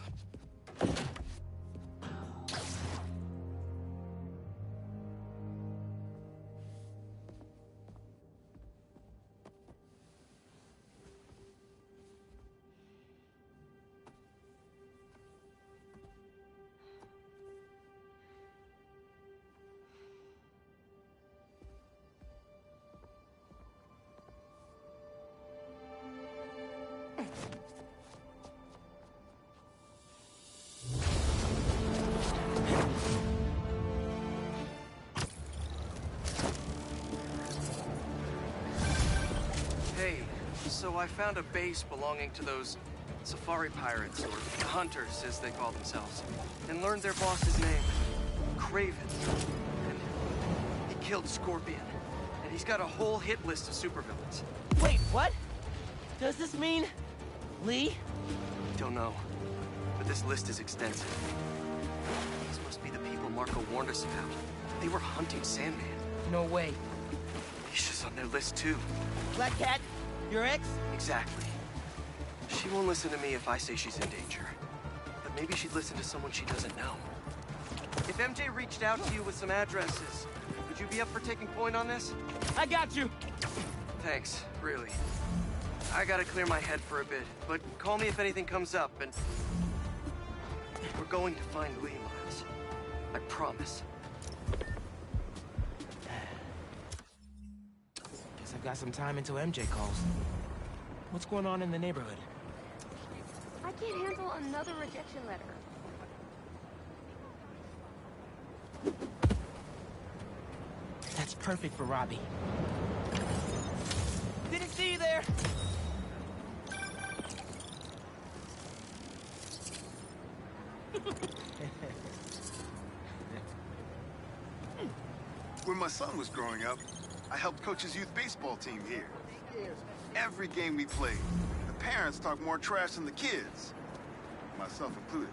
Speaker 2: Hey, so I found a base belonging to those safari pirates, or hunters as they call themselves, and learned their boss's name, Craven. And he killed Scorpion, and he's got a whole hit list of supervillains.
Speaker 14: Wait, what? Does this mean Lee?
Speaker 2: Don't know, but this list is extensive. These must be the people Marco warned us about. They were hunting Sandman.
Speaker 14: No way.
Speaker 2: Misha's on their list too.
Speaker 14: Black Cat? Your ex?
Speaker 2: Exactly. She won't listen to me if I say she's in danger. But maybe she'd listen to someone she doesn't know. If MJ reached out to you with some addresses, would you be up for taking point on this?
Speaker 14: I got you!
Speaker 2: Thanks, really. I gotta clear my head for a bit, but call me if anything comes up, and... we're going to find Lee, Miles. I promise.
Speaker 14: Guess I've got some time until MJ calls. What's going on in the neighborhood?
Speaker 16: I can't handle another rejection letter.
Speaker 14: That's perfect for Robbie. Didn't see you there!
Speaker 9: When my son was growing up, I helped coach his youth baseball team here. Every game we played, the parents talked more trash than the kids, myself included.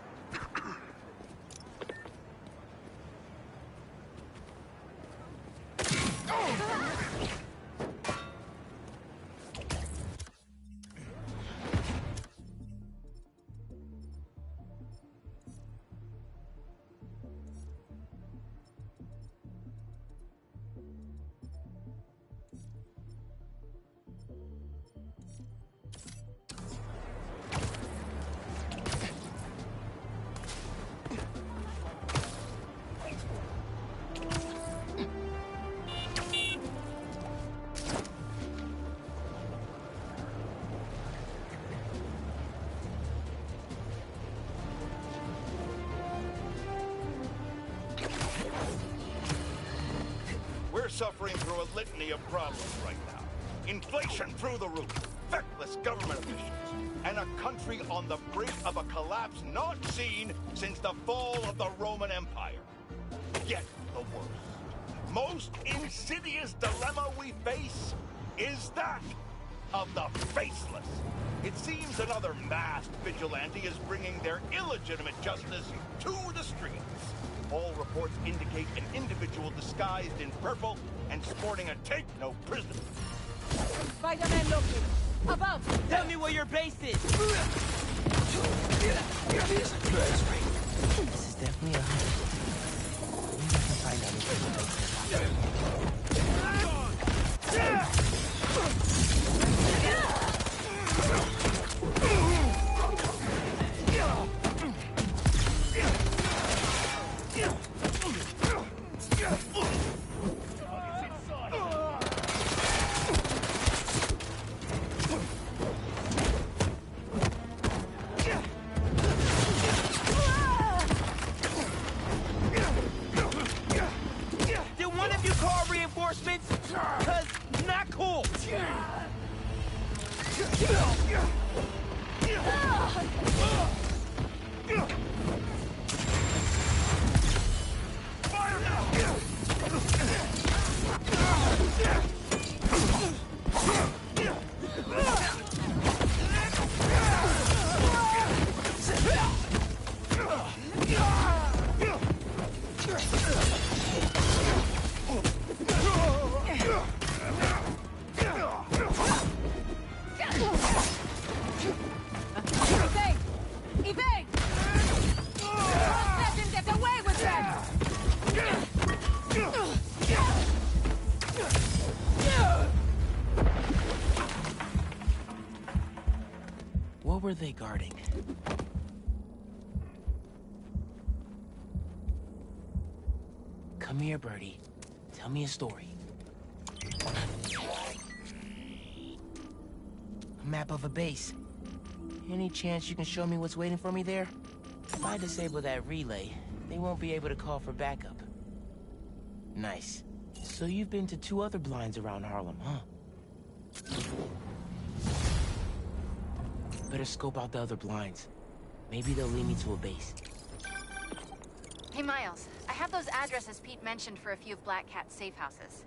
Speaker 4: Suffering through a litany of problems right now. Inflation through the roof, feckless government officials, and a country on the brink of a collapse not seen since the fall of the Roman Empire. Yet the worst, most insidious dilemma we face is that of the faceless. It seems another masked vigilante is bringing their illegitimate justice to the streets. All reports indicate an individual disguised in purple and sporting a take-no-prisoner.
Speaker 19: Spider-Man looking. Above!
Speaker 14: Tell me where your base is! This is definitely a hunt. We can find out What were they guarding? Come here, Birdie. Tell me a story. A map of a base. Any chance you can show me what's waiting for me there? If I disable that relay, they won't be able to call for backup. Nice. So you've been to 2 other blinds around Harlem, huh? Better scope out the other blinds. Maybe they'll lead me to a base.
Speaker 22: Hey, Miles. I have those addresses Pete mentioned for a few of Black Cat's safe houses.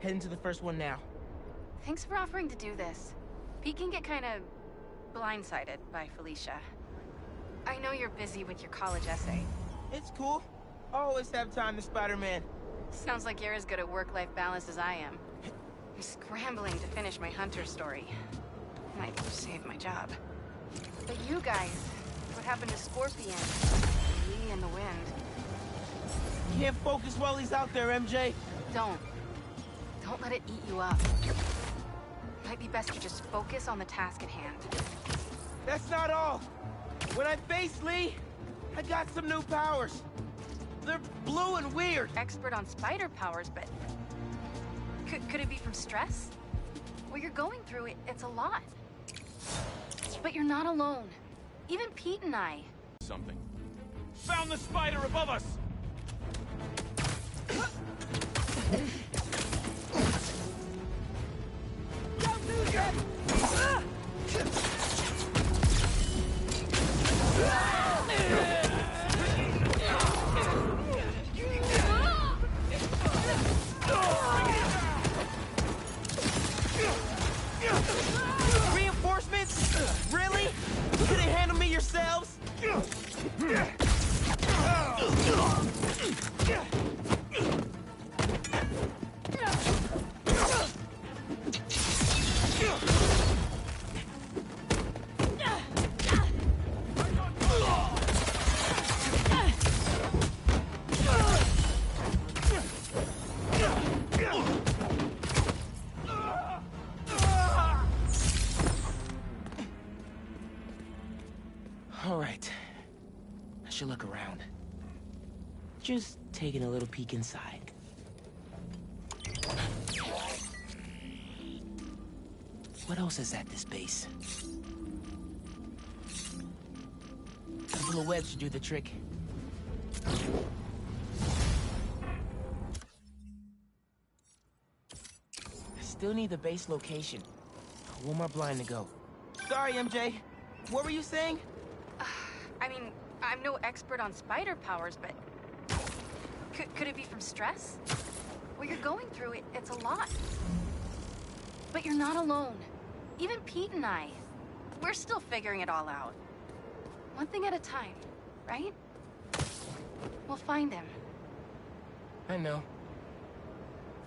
Speaker 14: Heading to the first one now.
Speaker 22: Thanks for offering to do this. Pete can get kind of blindsided by Felicia. I know you're busy with your college essay.
Speaker 14: It's cool. Always have time to Spider-Man.
Speaker 22: Sounds like you're as good at work-life balance as I am. I'm scrambling to finish my Hunter story. Might save my job. But you guys, what happened to Scorpion? Lee and the Wind.
Speaker 14: Can't focus while he's out there, MJ.
Speaker 22: Don't let it eat you up. Might be best to just focus on the task at hand.
Speaker 14: That's not all. When I face Lee, I got some new powers. They're blue and weird.
Speaker 22: Expert on spider powers, but could it be from stress? What you're going through, it's a lot. But you're not alone. Even Pete and I.
Speaker 17: Something. Found the spider above us!
Speaker 14: Reinforcements? Really? You couldn't handle me yourselves? All right. I should look around. Just taking a little peek inside. What else is at this base? A little web should do the trick. I still need the base location. One more blind to go. Sorry, MJ. What were you saying?
Speaker 22: I mean, I'm no expert on spider powers, but could it be from stress? What you're going through, it's a lot. But you're not alone. Even Pete and I, we're still figuring it all out. One thing at a time, right? We'll find him.
Speaker 14: I know.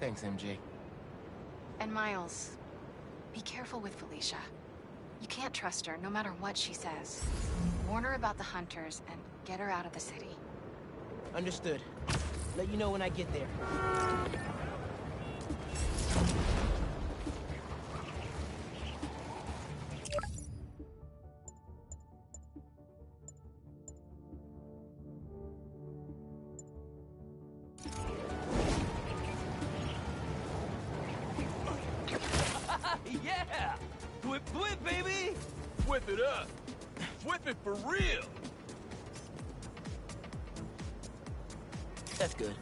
Speaker 14: Thanks, MJ.
Speaker 22: And Miles, be careful with Felicia. You can't trust her, no matter what she says. Warn her about the hunters and get her out of the city.
Speaker 14: Understood. Let you know when I get there.
Speaker 17: Yeah! Whip, whip, baby! Whip it up! Whip it for real!
Speaker 14: That's good.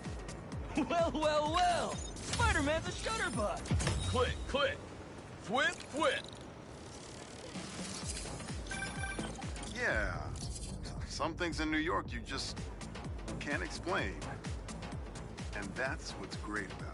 Speaker 14: Well, well, well! Spider-Man's a shutterbug!
Speaker 17: Click, click! Whip, whip!
Speaker 9: Yeah. Some things in New York you just can't explain. And that's what's great about it.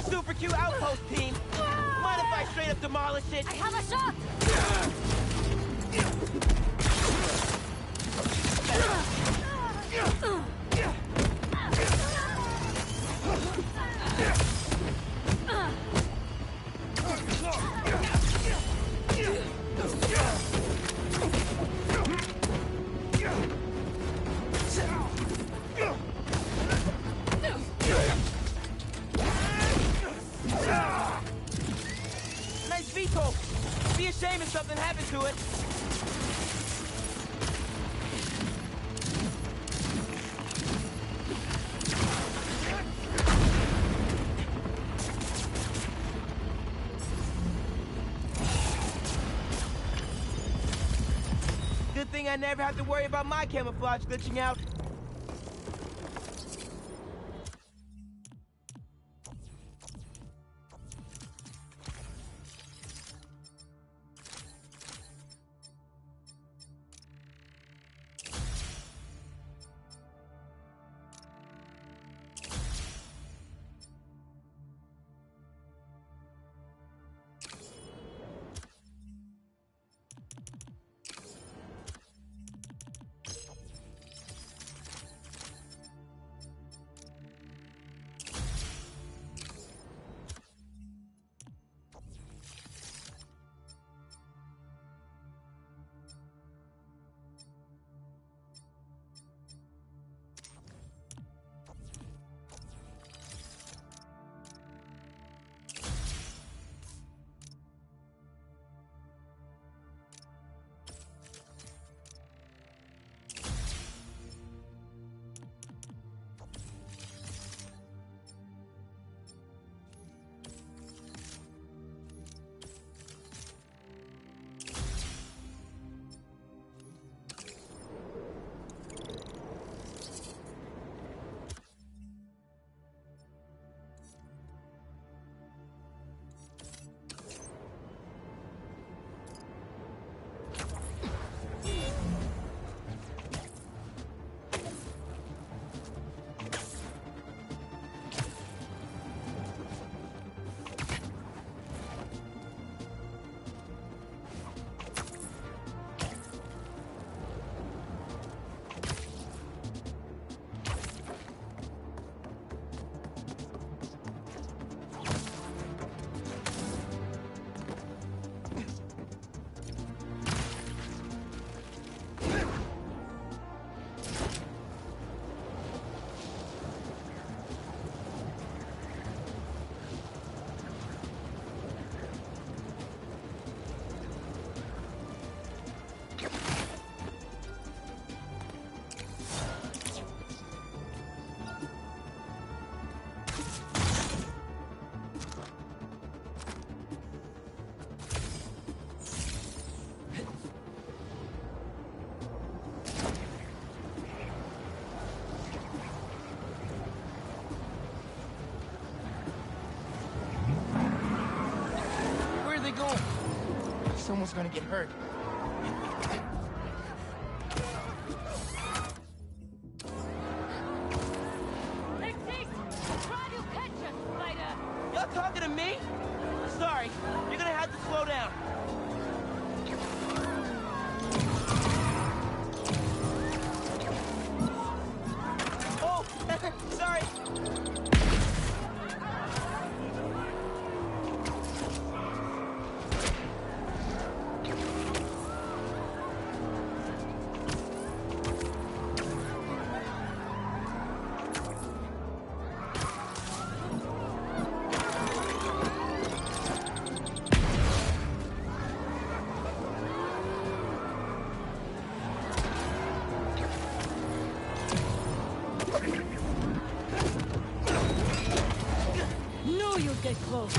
Speaker 14: Super Q outpost team! Mind if I straight up demolish it?
Speaker 18: I have a shot!
Speaker 14: Nice veto! Be a shame if something happened to it. Good thing I never have to worry about my camouflage glitching out. almost gonna get hurt. Y'all talking to me? Sorry, you're gonna have to slow down. Oh, sorry.
Speaker 18: Knew you'd get close.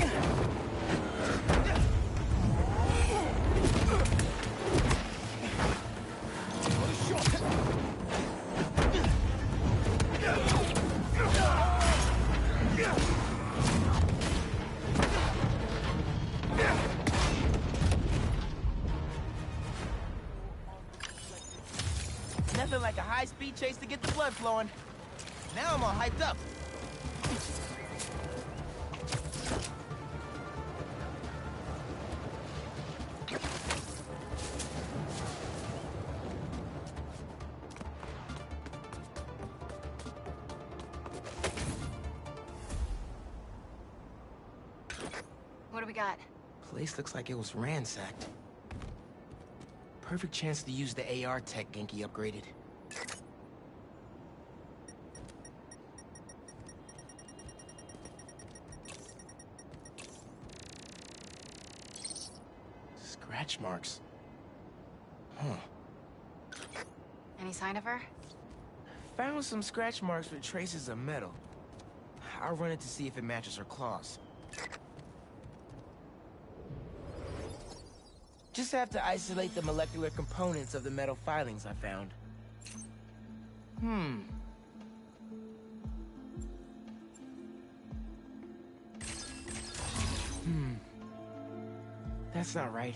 Speaker 14: Nothing like a high-speed chase to get the blood flowing. Now I'm all hyped up.
Speaker 22: What do we got?
Speaker 14: Place looks like it was ransacked. Perfect chance to use the AR tech Genki upgraded. Scratch marks. Huh.
Speaker 22: Any sign of her?
Speaker 14: Found some scratch marks with traces of metal. I'll run it to see if it matches her claws. Just have to isolate the molecular components of the metal filings I found. That's not right.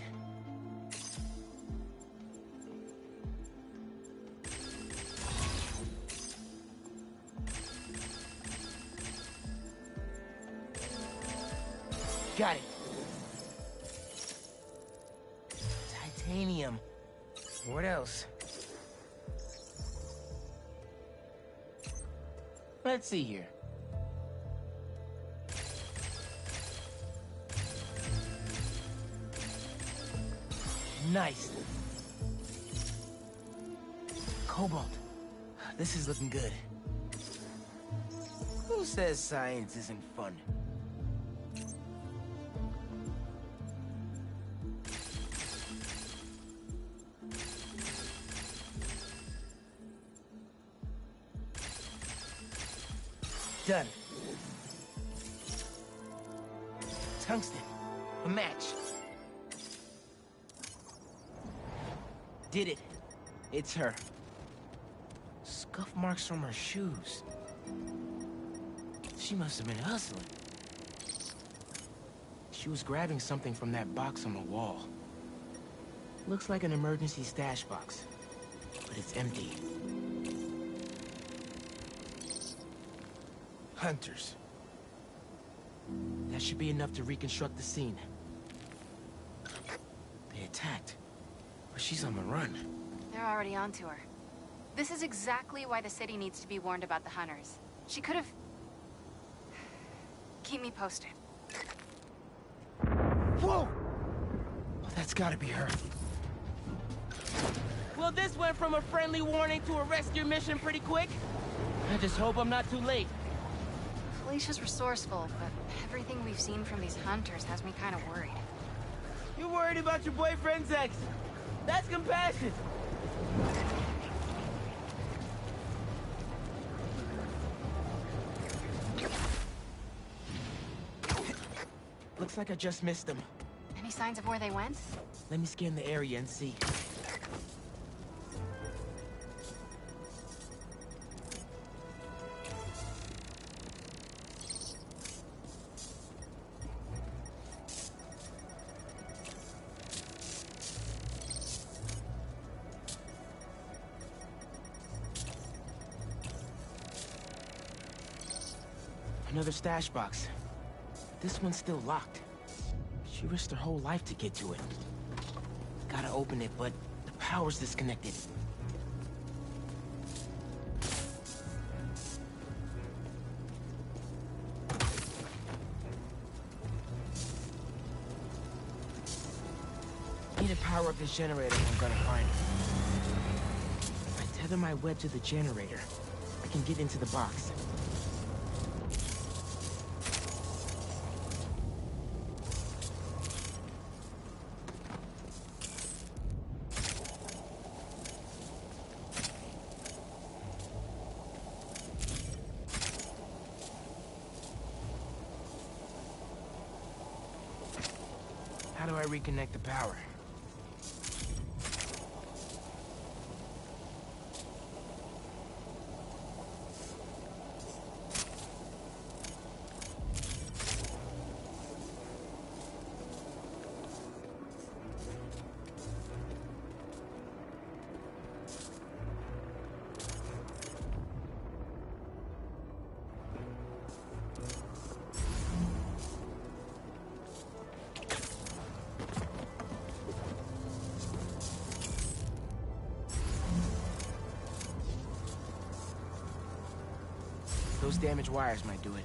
Speaker 14: Got it. Titanium. What else? Let's see here. Nice. Cobalt. This is looking good. Who says science isn't fun? Done. Tungsten. A match. Did it. It's her. Scuff marks from her shoes. She must have been hustling. She was grabbing something from that box on the wall. Looks like an emergency stash box, but it's empty. Hunters. That should be enough to reconstruct the scene. They attacked, but she's on the run.
Speaker 22: They're already onto her. This is exactly why the city needs to be warned about the hunters. She could have... Keep me posted.
Speaker 14: Whoa! Oh, that's gotta be her. Well, this went from a friendly warning to a rescue mission pretty quick. I just hope I'm not too late.
Speaker 22: Felicia's resourceful, but everything we've seen from these hunters has me kind of worried.
Speaker 14: You're worried about your boyfriend's ex. That's compassion. Looks like I just missed them.
Speaker 22: Any signs of where they went?
Speaker 14: Let me scan the area and see. Another stash box. This one's still locked. She risked her whole life to get to it. Gotta open it, but the power's disconnected. Need to power up this generator if I'm gonna find it. If I tether my web to the generator, I can get into the box. How do I reconnect the power? Those damaged wires might do it.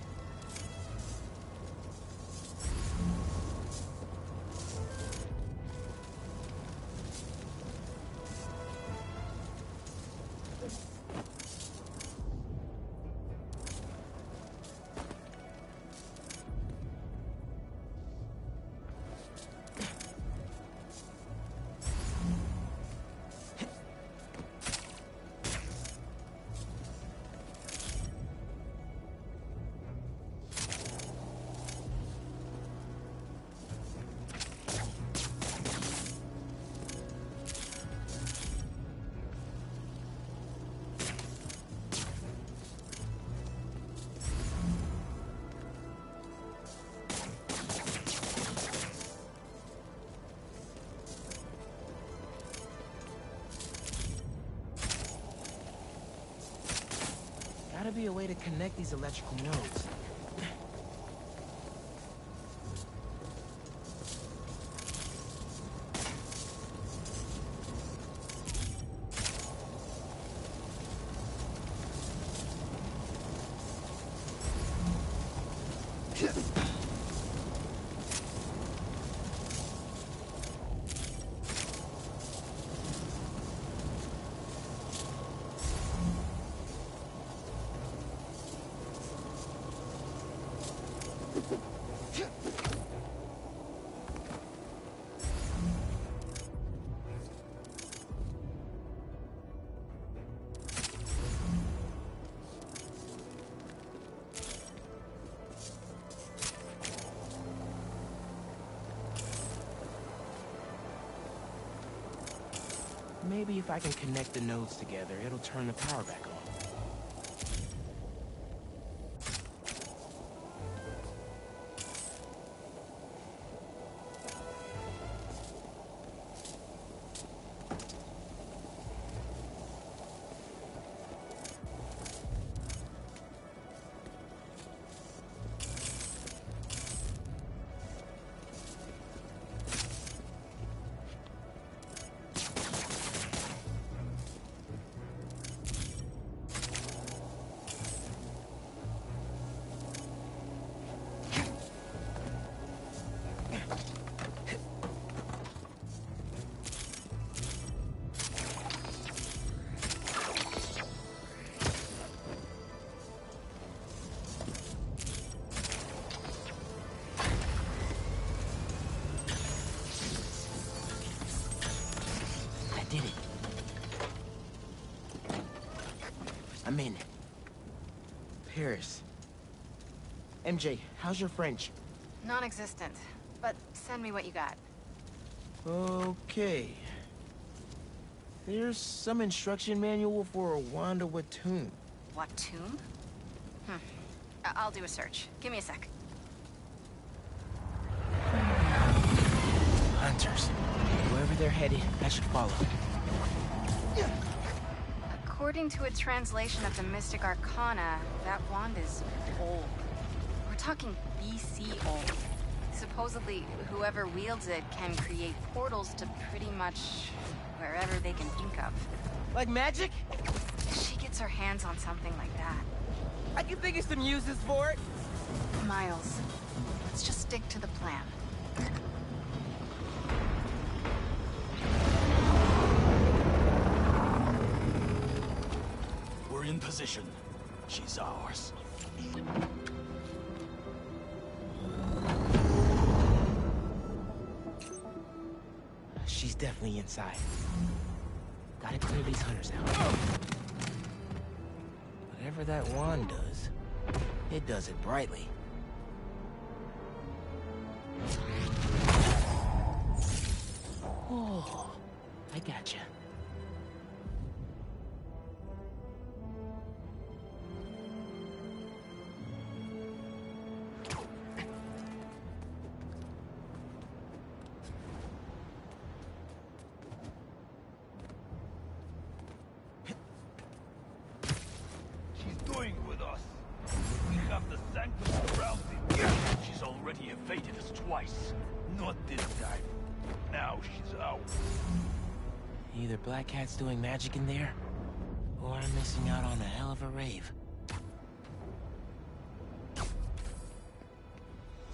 Speaker 14: Gotta be a way to connect these electrical nodes. Maybe if I can connect the nodes together, it'll turn the power back on. Did it. I'm in. Paris. MJ, how's your French?
Speaker 22: Non-existent. But send me what you got.
Speaker 14: Okay. There's some instruction manual for a Wanda Watoon.
Speaker 22: Watoon? I'll do a search. Give me a sec.
Speaker 14: Hunters. Wherever they're headed, I should follow.
Speaker 22: According to a translation of the Mystic Arcana, that wand is old. talking BC old. Supposedly, whoever wields it can create portals to pretty much wherever they can think of.
Speaker 14: Like magic?
Speaker 22: She gets her hands on something like that.
Speaker 14: I can think of some uses for it.
Speaker 22: Miles, let's just stick to the plan.
Speaker 17: We're in position. She's ours.
Speaker 14: She's definitely inside. Gotta clear these hunters out. Whatever that wand does, it does it brightly. Oh, I gotcha.
Speaker 17: She's doing with us. We have the sanctum around him. She's already evaded us twice. Not this time. Now she's out.
Speaker 14: Either Black Cat's doing magic in there, or I'm missing out on a hell of a rave.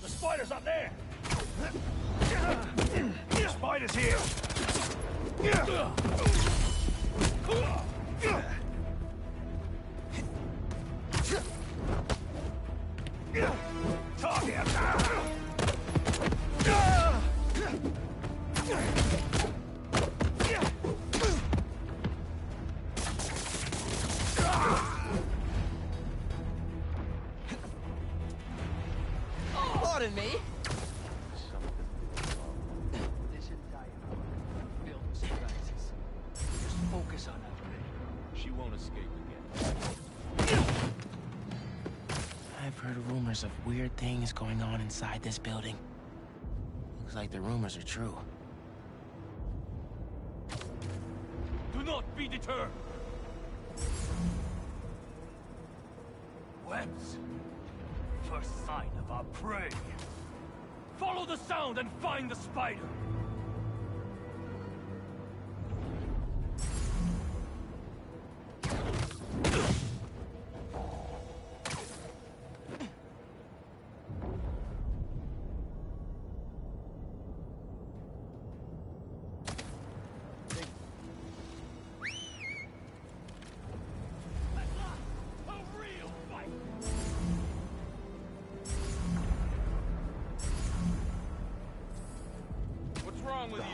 Speaker 17: The spider's up there! Spider's here! Target!
Speaker 14: Pardon me.
Speaker 17: This entire built surprises. Just focus on her. She won't escape again.
Speaker 14: I've heard rumors of weird things going on inside this building. Looks like the rumors are true.
Speaker 17: Do not be deterred. Webs. First sign of our prey. Follow the sound and find the spider. What's wrong with you?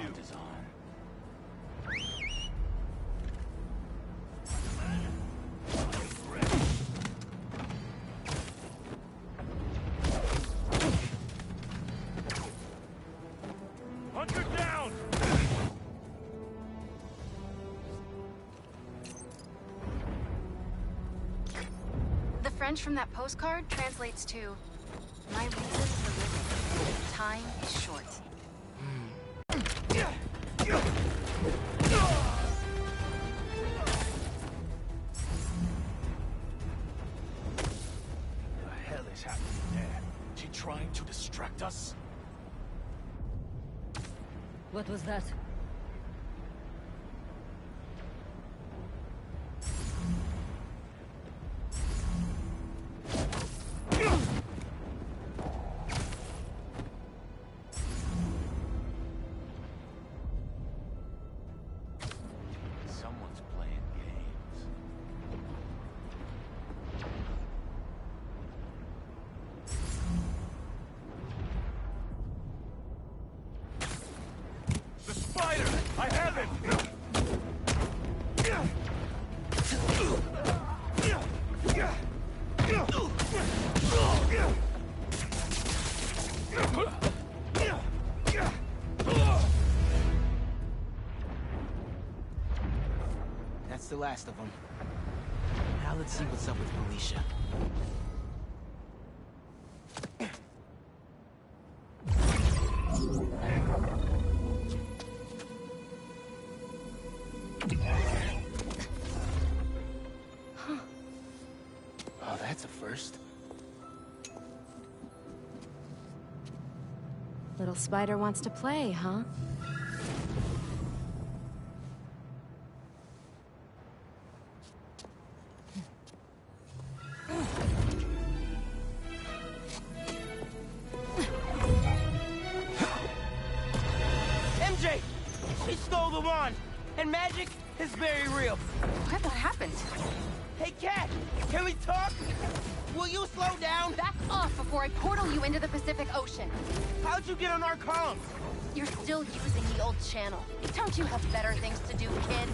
Speaker 17: Hunt her down!
Speaker 22: The French from that postcard translates to, "My reason for living. Time is short."
Speaker 17: What the hell is happening there? She trying to distract us?
Speaker 18: What was that?
Speaker 17: Someone's playing games. The spider! I have him!
Speaker 14: That's the last of them. Now let's see what's up with Felicia. Oh, that's a first.
Speaker 8: Little spider wants to play, huh?
Speaker 14: MJ! She stole the wand! And magic is very real.
Speaker 22: What happened?
Speaker 14: Hey, Cat! Can we talk? Will you slow down?
Speaker 22: Back off before I portal you into the Pacific Ocean.
Speaker 14: How'd you get on our comms?
Speaker 22: You're still using the old channel. Don't you have better things to do, kid?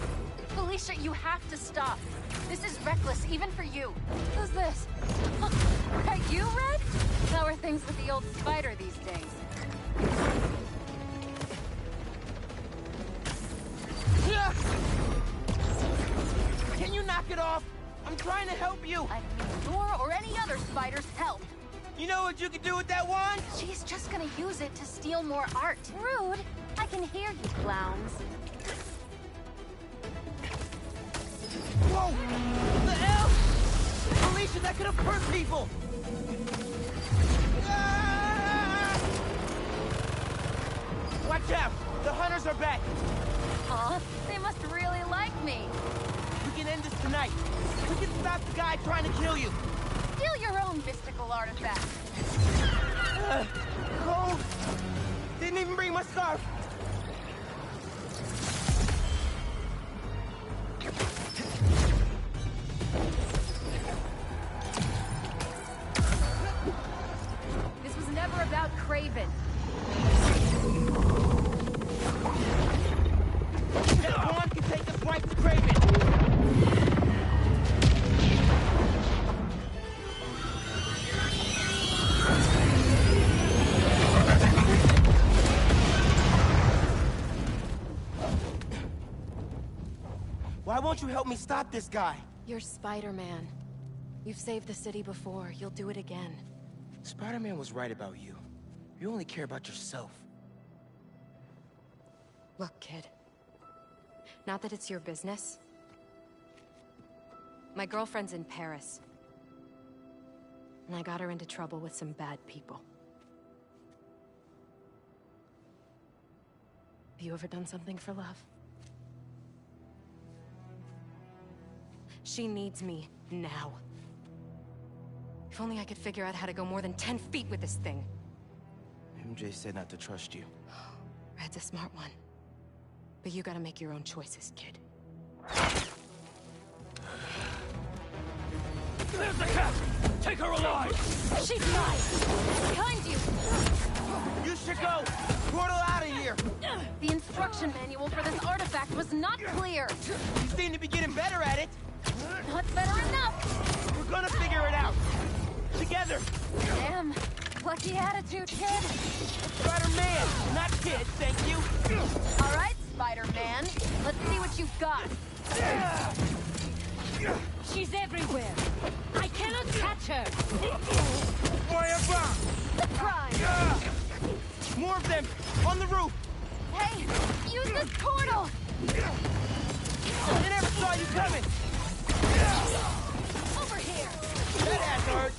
Speaker 22: Felicia, you have to stop. This is reckless, even for you. Who's this? Are you Red? How are things with the old spider these days?
Speaker 14: Can you knock it off? I'm trying to help you.
Speaker 22: I don't need your or any other spider's help.
Speaker 14: You know what you can do with that wand?
Speaker 22: She's just gonna use it to steal more art. Rude. I can hear you, clowns.
Speaker 14: Whoa! What the hell? Felicia, that could have hurt people! Ah! Watch out! The hunters are back!
Speaker 22: Huh? They must really like me.
Speaker 14: We can end this tonight. We can stop the guy trying to kill you.
Speaker 22: Steal your own mystical artifact.
Speaker 14: Cold. Didn't even bring my scarf.
Speaker 22: This was never about Kraven.
Speaker 14: That wand can take us right to Kraven. Why won't you help me stop this guy?
Speaker 8: You're Spider-Man. You've saved the city before. You'll do it again.
Speaker 14: Spider-Man was right about you. You only care about yourself.
Speaker 8: Look, kid. Not that it's your business. My girlfriend's in Paris. And I got her into trouble with some bad people. Have you ever done something for love? She needs me now. If only I could figure out how to go more than 10 feet with this thing.
Speaker 14: MJ said not to trust you.
Speaker 8: Red's a smart one. But you gotta make your own choices, kid.
Speaker 17: There's the cat! Take her alive!
Speaker 22: She's mine! Behind you!
Speaker 14: You should go! Portal out of here!
Speaker 22: The instruction manual for this artifact was not clear!
Speaker 14: You seem to be getting better at it!
Speaker 22: Not better enough!
Speaker 14: We're gonna figure it out! Together!
Speaker 22: Damn. Lucky attitude, kid.
Speaker 14: Spider-Man, not kid, thank you.
Speaker 22: All right, Spider-Man. Let's see what you've got.
Speaker 18: She's everywhere. I cannot catch her.
Speaker 22: Surprise!
Speaker 14: More of them! On the roof!
Speaker 22: Hey, use this portal!
Speaker 14: They never saw you coming!
Speaker 22: Over here!
Speaker 14: That ass hurts!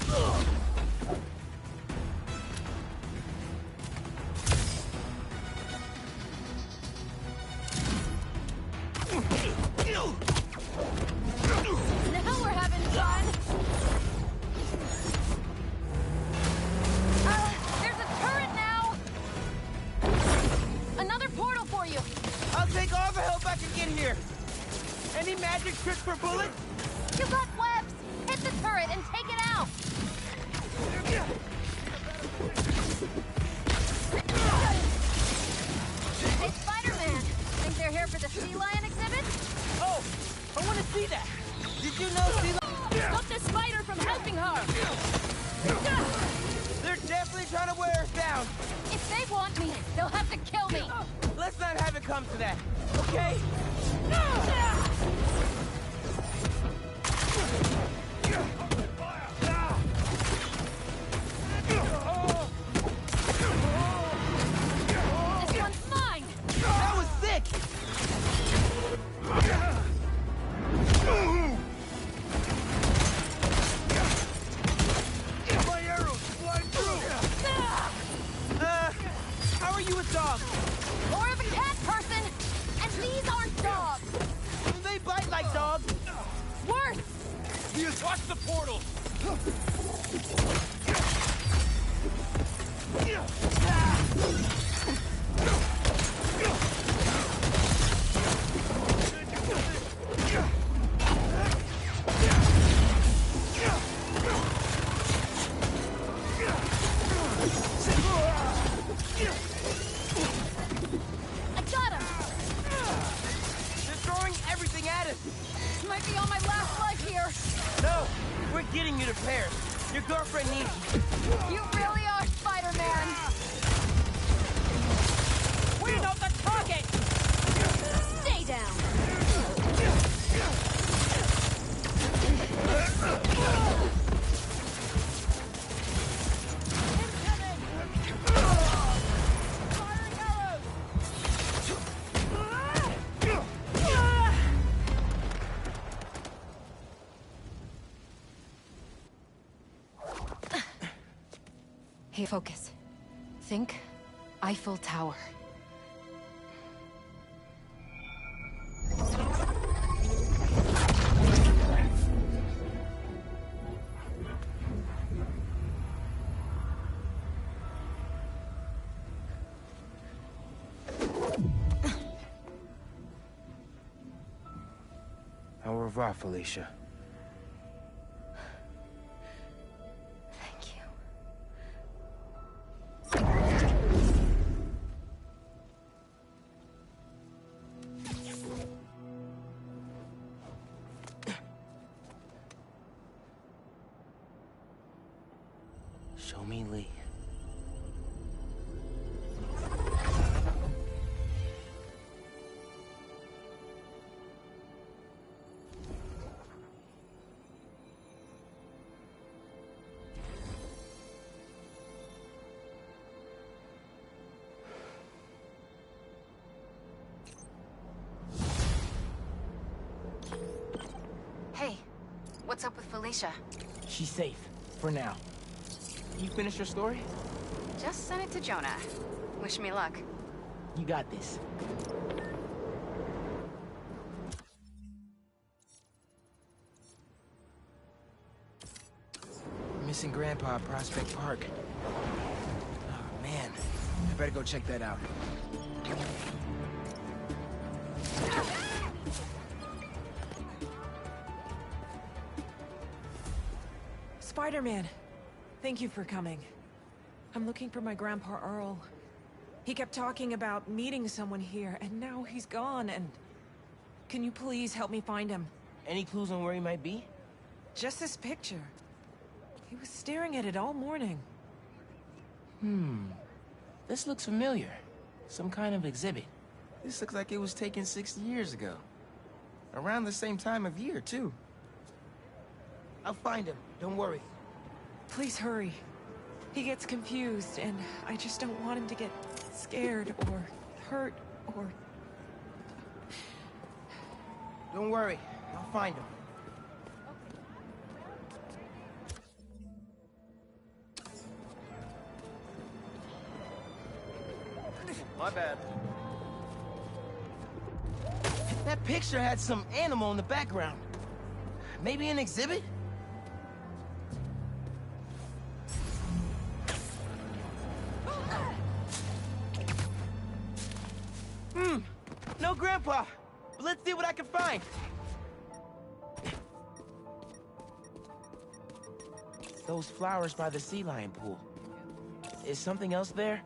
Speaker 22: Now we're having fun! There's a turret now! Another portal for you!
Speaker 14: I'll take all the help I can get here! Any magic tricks for bullets?
Speaker 22: You got webs! Hit the turret and take it out! Hey, Spider-Man! Think they're here for the sea lion exhibit?
Speaker 14: Oh! I want to see that! Did you know sea lion...
Speaker 18: Stop the spider from helping her!
Speaker 14: They're definitely trying to wear us down!
Speaker 22: If they want me, they'll have to kill me!
Speaker 14: Let's not have it come to that, okay?
Speaker 22: This one's mine!
Speaker 14: That was sick! My arrows fly through!
Speaker 17: Watch the portal!
Speaker 8: I got him!
Speaker 14: They're throwing everything at us!
Speaker 8: Might be on my last life here.
Speaker 14: No! We're getting you to Paris. Your girlfriend needs you.
Speaker 8: You really are Spider-Man.
Speaker 19: We're not the target!
Speaker 8: Stay down. Hey, focus. Think Eiffel Tower.
Speaker 14: Au revoir, Felicia.
Speaker 8: Thank you.
Speaker 14: Show me Lee.
Speaker 22: Hey, what's up with Felicia?
Speaker 14: She's safe, for now. You finished your story?
Speaker 22: Just send it to Jonah. Wish me luck.
Speaker 14: You got this. Missing Grandpa at Prospect Park. Oh, man. I better go check that out.
Speaker 19: Spider-Man, thank you for coming. I'm looking for my Grandpa Earl. He kept talking about meeting someone here, and now he's gone, and... Can you please help me find him?
Speaker 14: Any clues on where he might be?
Speaker 19: Just this picture. He was staring at it all morning.
Speaker 14: This looks familiar. Some kind of exhibit. This looks like it was taken 60 years ago. Around the same time of year, too. I'll find him, don't worry.
Speaker 19: Please hurry. He gets confused, and I just don't want him to get scared or hurt or...
Speaker 14: Don't worry, I'll find him.
Speaker 2: My bad.
Speaker 14: That picture had some animal in the background. Maybe an exhibit? No Grandpa! But let's see what I can find. Those flowers by the sea lion pool. Is something else there?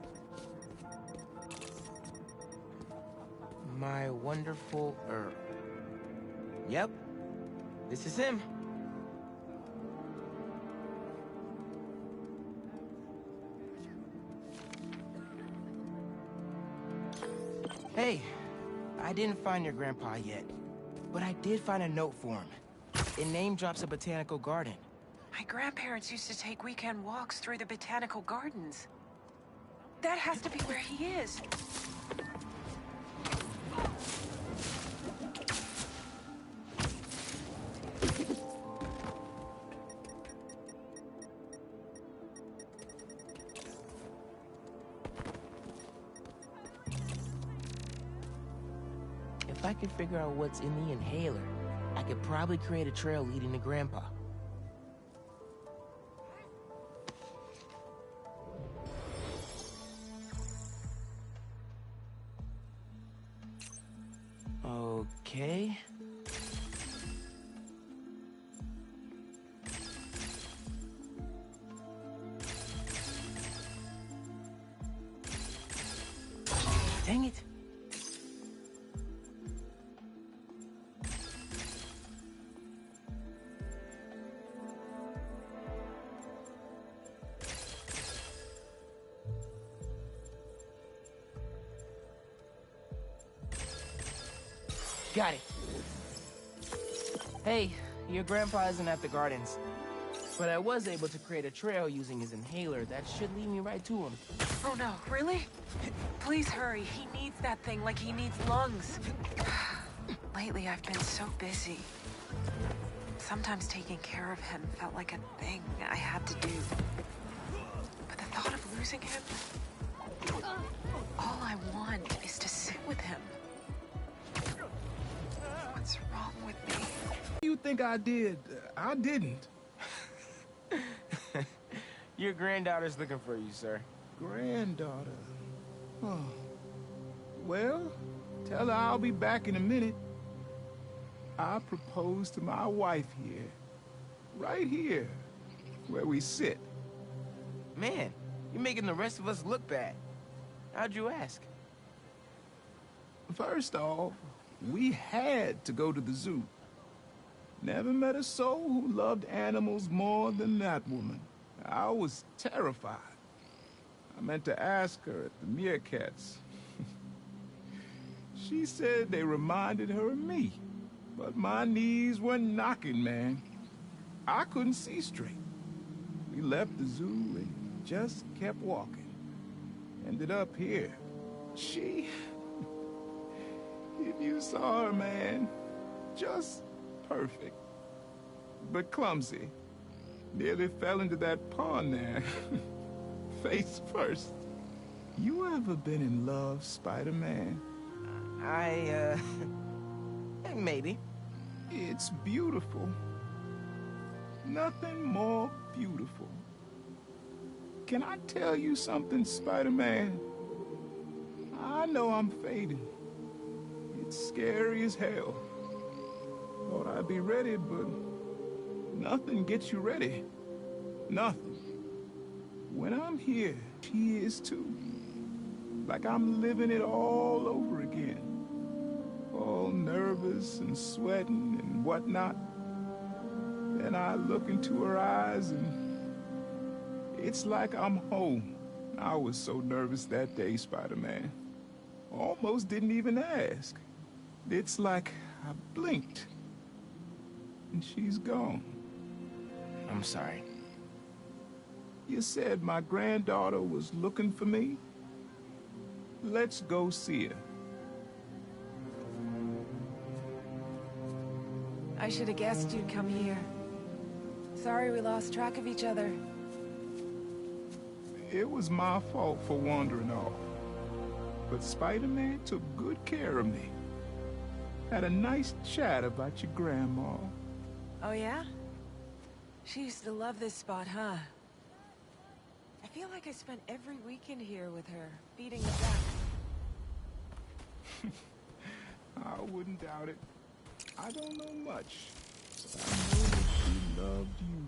Speaker 14: My wonderful Earl. Yep. This is him. Hey, I didn't find your grandpa yet, but I did find a note for him. It name drops a botanical garden.
Speaker 19: My grandparents used to take weekend walks through the botanical gardens. That has to be where he is.
Speaker 14: If I could figure out what's in the inhaler, I could probably create a trail leading to Grandpa. Okay. Dang it. Got it. Hey, your grandpa isn't at the gardens, but I was able to create a trail using his inhaler that should lead me right to him.
Speaker 19: Oh no, really? Please hurry. He needs that thing like he needs lungs. Lately, I've been so busy. Sometimes taking care of him felt like a thing I had to do. But the thought of losing him... All I want is to sit with him. What's wrong with me?
Speaker 6: You think I did? I didn't.
Speaker 14: Your granddaughter's looking for you, sir.
Speaker 6: Granddaughter. Oh. Well, tell her I'll be back in a minute. I proposed to my wife here. Right here. Where we sit.
Speaker 14: Man, you're making the rest of us look bad. How'd you ask?
Speaker 6: First off, we had to go to the zoo. Never met a soul who loved animals more than that woman. I was terrified. I meant to ask her at the meerkats. She said they reminded her of me, but my knees were knocking, man. I couldn't see straight. We left the zoo and just kept walking. Ended up here. She... If you saw her, man, just perfect. But clumsy. Nearly fell into that pond there. Face first. You ever been in love, Spider-Man?
Speaker 14: Maybe.
Speaker 6: It's beautiful. Nothing more beautiful. Can I tell you something, Spider-Man? I know I'm fading. It's scary as hell. Thought I'd be ready, but nothing gets you ready. Nothing. When I'm here, she is too. Like I'm living it all over again. All nervous and sweating and whatnot. Then I look into her eyes and it's like I'm home. I was so nervous that day, Spider-Man. Almost didn't even ask. It's like I blinked and she's gone.
Speaker 14: I'm sorry.
Speaker 6: You said my granddaughter was looking for me? Let's go see her.
Speaker 19: I should have guessed you'd come here. Sorry we lost track of each other.
Speaker 6: It was my fault for wandering off. But Spider-Man took good care of me. Had a nice chat about your grandma.
Speaker 19: Oh yeah? She used to love this spot, huh? I feel like I spent every weekend here with her, feeding the duck.
Speaker 6: I wouldn't doubt it. I don't know much, but I know that she loved you.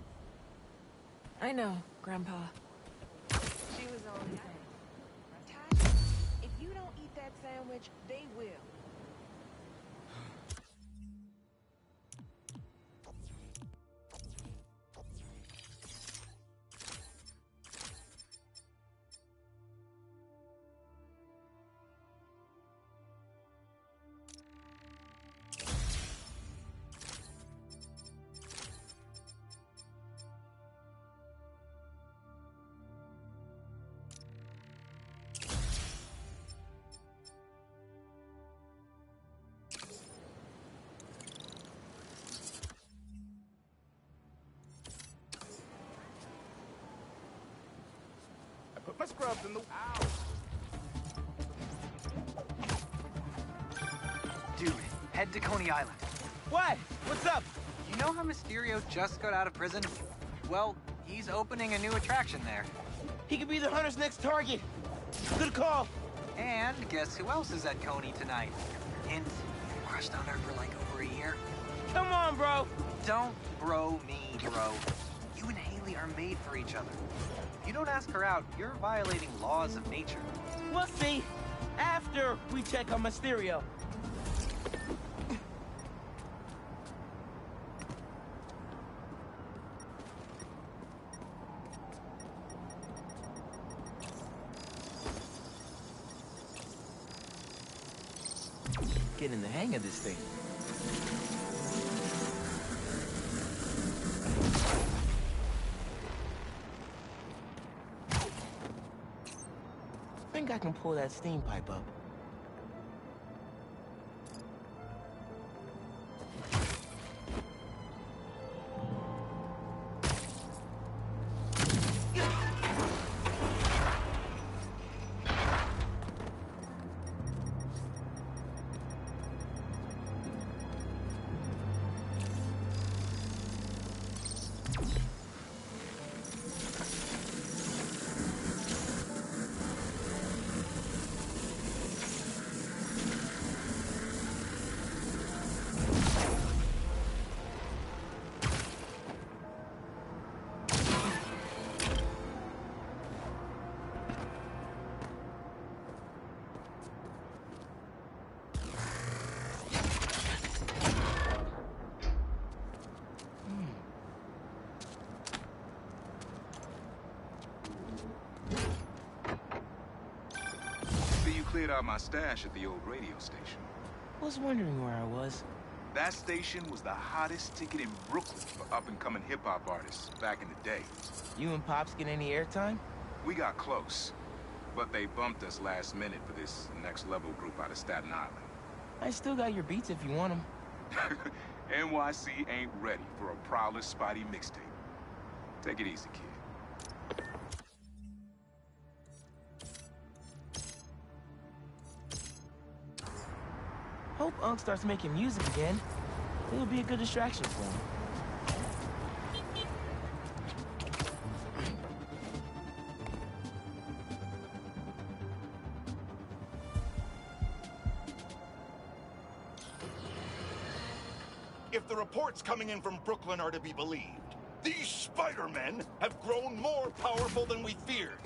Speaker 19: I know, Grandpa.
Speaker 10: She was on that. Tasha, if you don't eat that sandwich, they will.
Speaker 6: Put my scrubs in the... Ow!
Speaker 23: Dude, head to Coney Island.
Speaker 14: What? What's up?
Speaker 23: You know how Mysterio just got out of prison? Well, he's opening a new attraction there.
Speaker 14: He could be the Hunter's next target. Good call.
Speaker 23: And guess who else is at Coney tonight? Hint, crushed on her for like over a year.
Speaker 14: Come on, bro.
Speaker 23: Don't bro me, bro. You and Haley are made for each other. If you don't ask her out, you're violating laws of nature.
Speaker 14: We'll see. After we check on Mysterio. Getting the hang of this thing. I think I can pull that steam pipe up.
Speaker 6: Cleared out my stash at the old radio station.
Speaker 14: Was wondering where I was.
Speaker 6: That station was the hottest ticket in Brooklyn for up-and-coming hip-hop artists back in the day.
Speaker 14: You and Pops get any airtime?
Speaker 6: We got close, but they bumped us last minute for this next-level group out of Staten Island.
Speaker 14: I still got your beats if you want them.
Speaker 6: NYC ain't ready for a Prowler Spidey mixtape. Take it easy, kid.
Speaker 14: Hope Unc starts making music again. It'll be a good distraction for him.
Speaker 4: If the reports coming in from Brooklyn are to be believed, these Spider-Men have grown more powerful than we feared.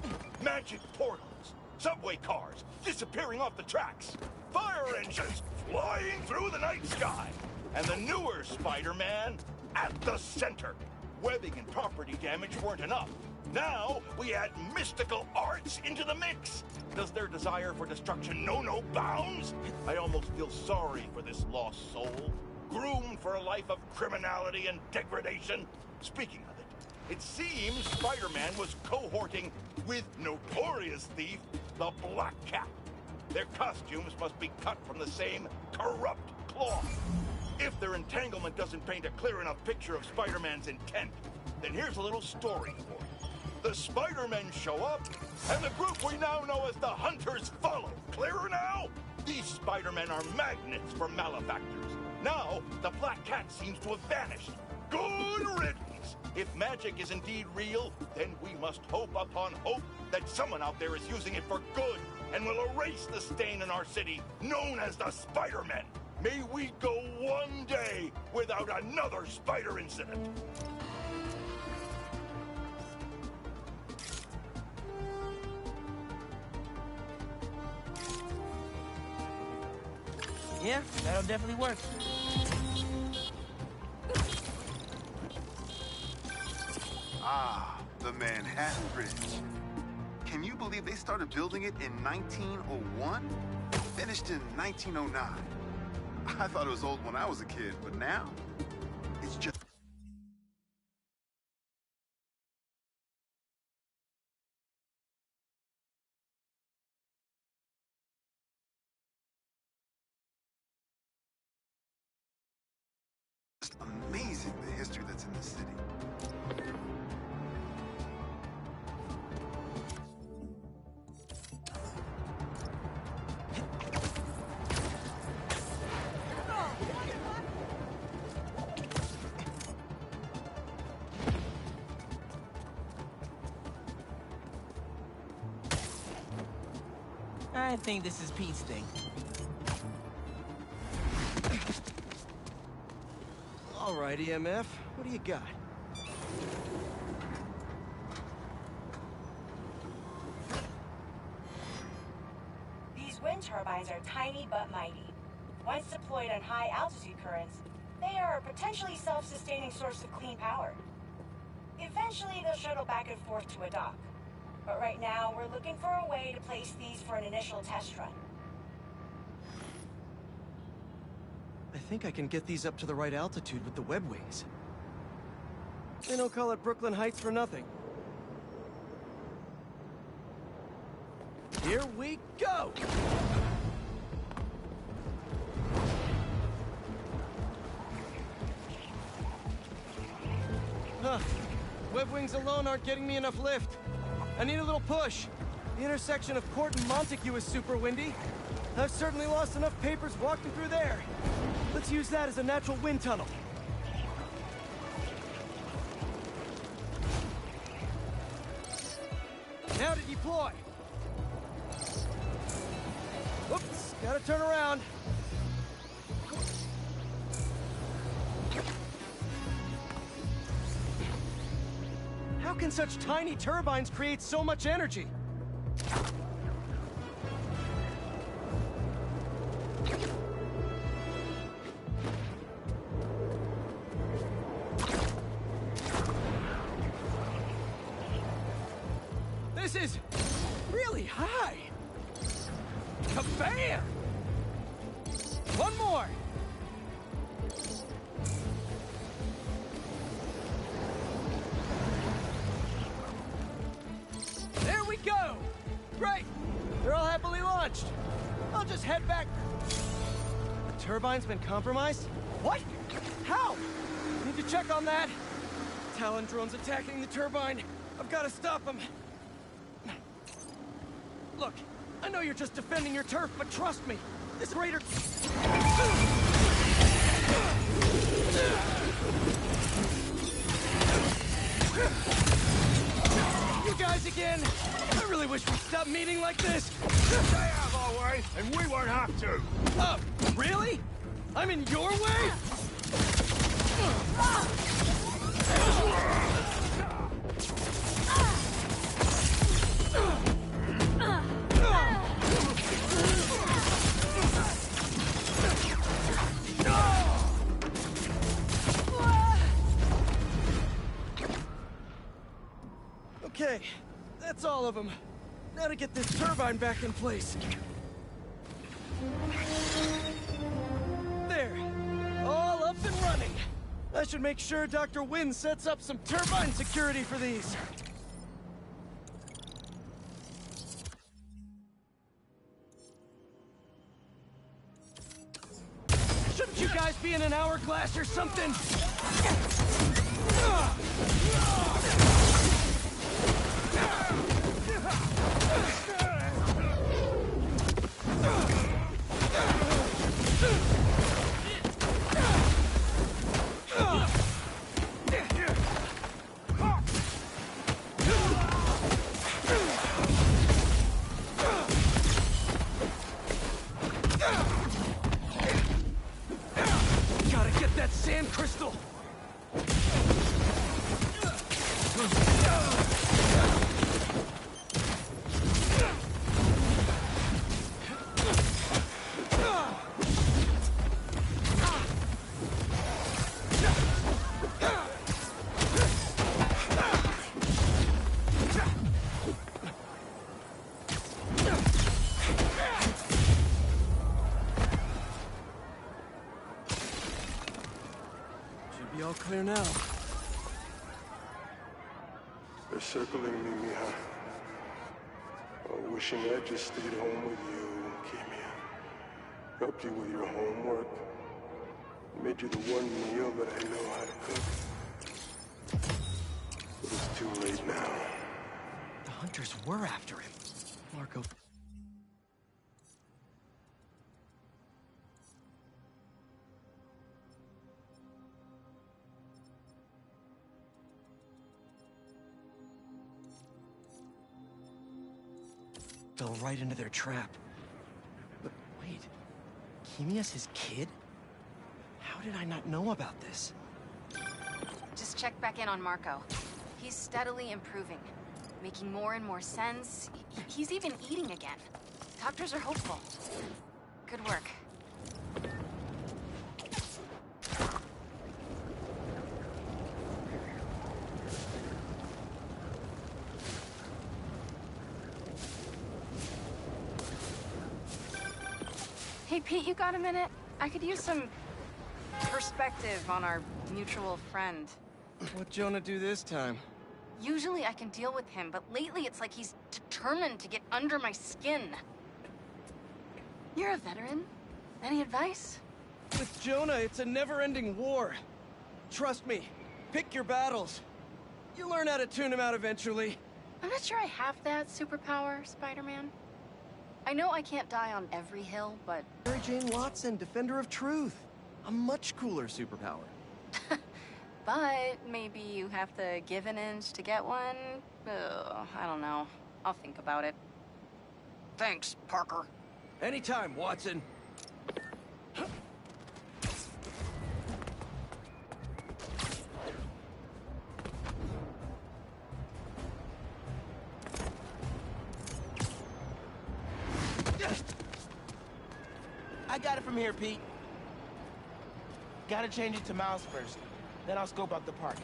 Speaker 4: Magic portals, subway cars disappearing off the tracks, fire engines flying through the night sky, and the newer Spider-Man at the center. Webbing and property damage weren't enough. Now we add mystical arts into the mix. Does their desire for destruction know no bounds? I almost feel sorry for this lost soul, groomed for a life of criminality and degradation. Speaking of it, it seems Spider-Man was cohorting with notorious thief, the Black Cat. Their costumes must be cut from the same corrupt cloth. If their entanglement doesn't paint a clear enough picture of Spider-Man's intent, then here's a little story for you. The Spider-Men show up, and the group we now know as the Hunters follow. Clearer now? These Spider-Men are magnets for malefactors. Now, the Black Cat seems to have vanished. Good riddance! If magic is indeed real, then we must hope upon hope that someone out there is using it for good and will erase the stain in our city known as the Spider-Men. May we go one day without another spider incident.
Speaker 14: Yeah, that'll definitely work.
Speaker 9: Ah, the Manhattan Bridge. Can you believe they started building it in 1901? Finished in 1909. I thought it was old when I was a kid, but now, it's just... It's amazing the history that's in the city.
Speaker 14: I think this is Pete's thing.
Speaker 2: right, EMF. What do you got?
Speaker 11: These wind turbines are tiny but mighty. Once deployed on high altitude currents, they are a potentially self-sustaining source of clean power. Eventually, they'll shuttle back and forth to a dock. But right now, we're looking for a way to place these for an initial test run.
Speaker 2: I think I can get these up to the right altitude with the web wings. They don't call it Brooklyn Heights for nothing. Here we go! Huh. Web wings alone aren't getting me enough lift. I need a little push. The intersection of Court and Montague is super windy. I've certainly lost enough papers walking through there. Let's use that as a natural wind tunnel. Now to deploy. Oops, gotta turn around. How can such tiny turbines create so much energy? This is really high. Kabam! One more. There we go. Great. They're all happily launched. I'll just head back. The turbine's been compromised? What? How? Need to check on that. Talon drone's attacking the turbine. I've got to stop them. Look, I know you're just defending your turf, but trust me, this greater... You guys again? I really wish we'd stop meeting like this.
Speaker 15: Stay out of our way, and we won't have to.
Speaker 2: Oh, really? I'm in your way? Okay, that's all of them. Now to get this turbine back in place. There, all up and running. I should make sure Dr. Wynn sets up some turbine security for these. Shouldn't you guys be in an hourglass or something? Gotta get that sand crystal. Should be all clear now.
Speaker 15: They're circling me, Mija. Wishing I just stayed home with you, Kimia. Helped you with your homework. Made you the one meal that I know how to cook. But it's too late now.
Speaker 2: The hunters were after him. Marco... fell right into their trap. But wait, Kimia's his kid? How did I not know about this?
Speaker 22: checked back in on Marco. He's steadily improving, making more and more sense. He's even eating again. Doctors are hopeful. Good work. Hey, Pete, you got a minute? I could use some perspective on our mutual friend.
Speaker 2: What'd Jonah do this time?
Speaker 22: Usually I can deal with him, but lately it's like he's determined to get under my skin. You're a veteran. Any advice?
Speaker 2: With Jonah, it's a never-ending war. Trust me, pick your battles. You learn how to tune him out eventually.
Speaker 22: I'm not sure I have that superpower, Spider-Man. I know I can't die on every hill, but...
Speaker 2: Mary Jane Watson, Defender of Truth. A much cooler superpower.
Speaker 22: But maybe you have to give an inch to get one? Ugh, I don't know. I'll think about it. Thanks, Parker.
Speaker 2: Anytime, Watson.
Speaker 14: I got it from here, Pete. Gotta change it to Miles first. Then I'll scope out the park.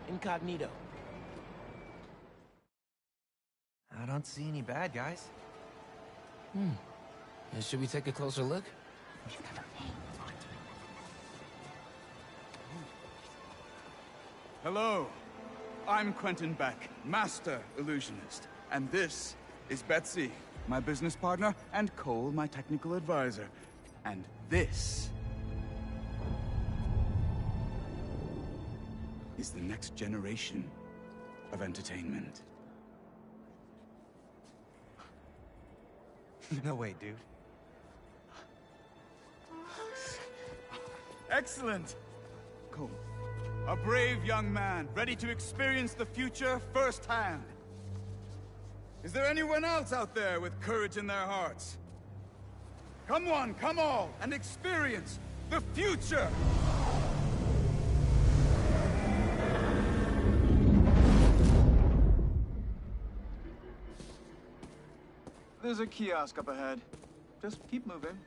Speaker 14: Incognito.
Speaker 7: I don't see any bad guys.
Speaker 14: Should we take a closer look?
Speaker 6: Hello. I'm Quentin Beck, Master Illusionist. And this is Betsy, my business partner, and Cole, my technical advisor. And this is the next generation of entertainment.
Speaker 7: No way, dude.
Speaker 6: Excellent! Cole, a brave young man, ready to experience the future firsthand. Is there anyone else out there with courage in their hearts? Come one, come all, and experience the future! There's a kiosk up ahead. Just keep moving.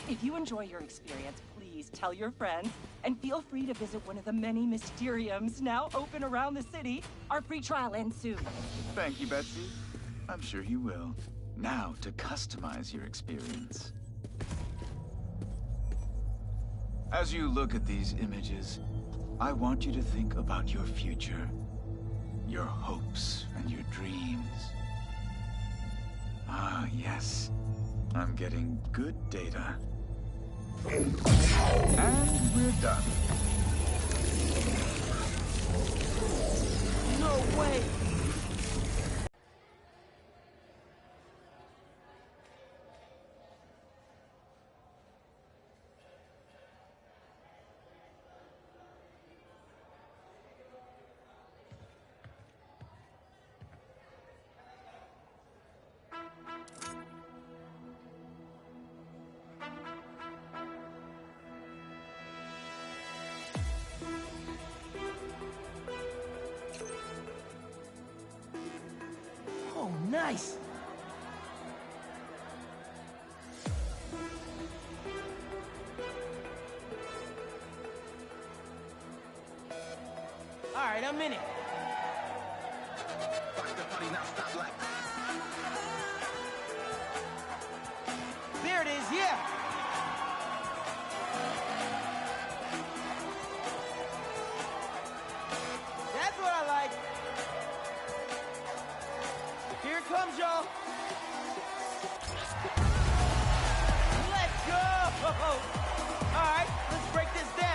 Speaker 12: If you enjoy your experience, please tell your friends, and feel free to visit one of the many Mysteriums now open around the city. Our free trial ends soon.
Speaker 6: Thank you, Betsy. I'm sure he will. Now to customize your experience. As you look at these images, I want you to think about your future, your hopes and your dreams. Ah, yes. I'm getting good data. And we're done.
Speaker 14: No way! Oh, nice! All right, I'm in it. There it is, yeah! That's what I like. Here it comes, y'all. Let's go! All right, let's break this down.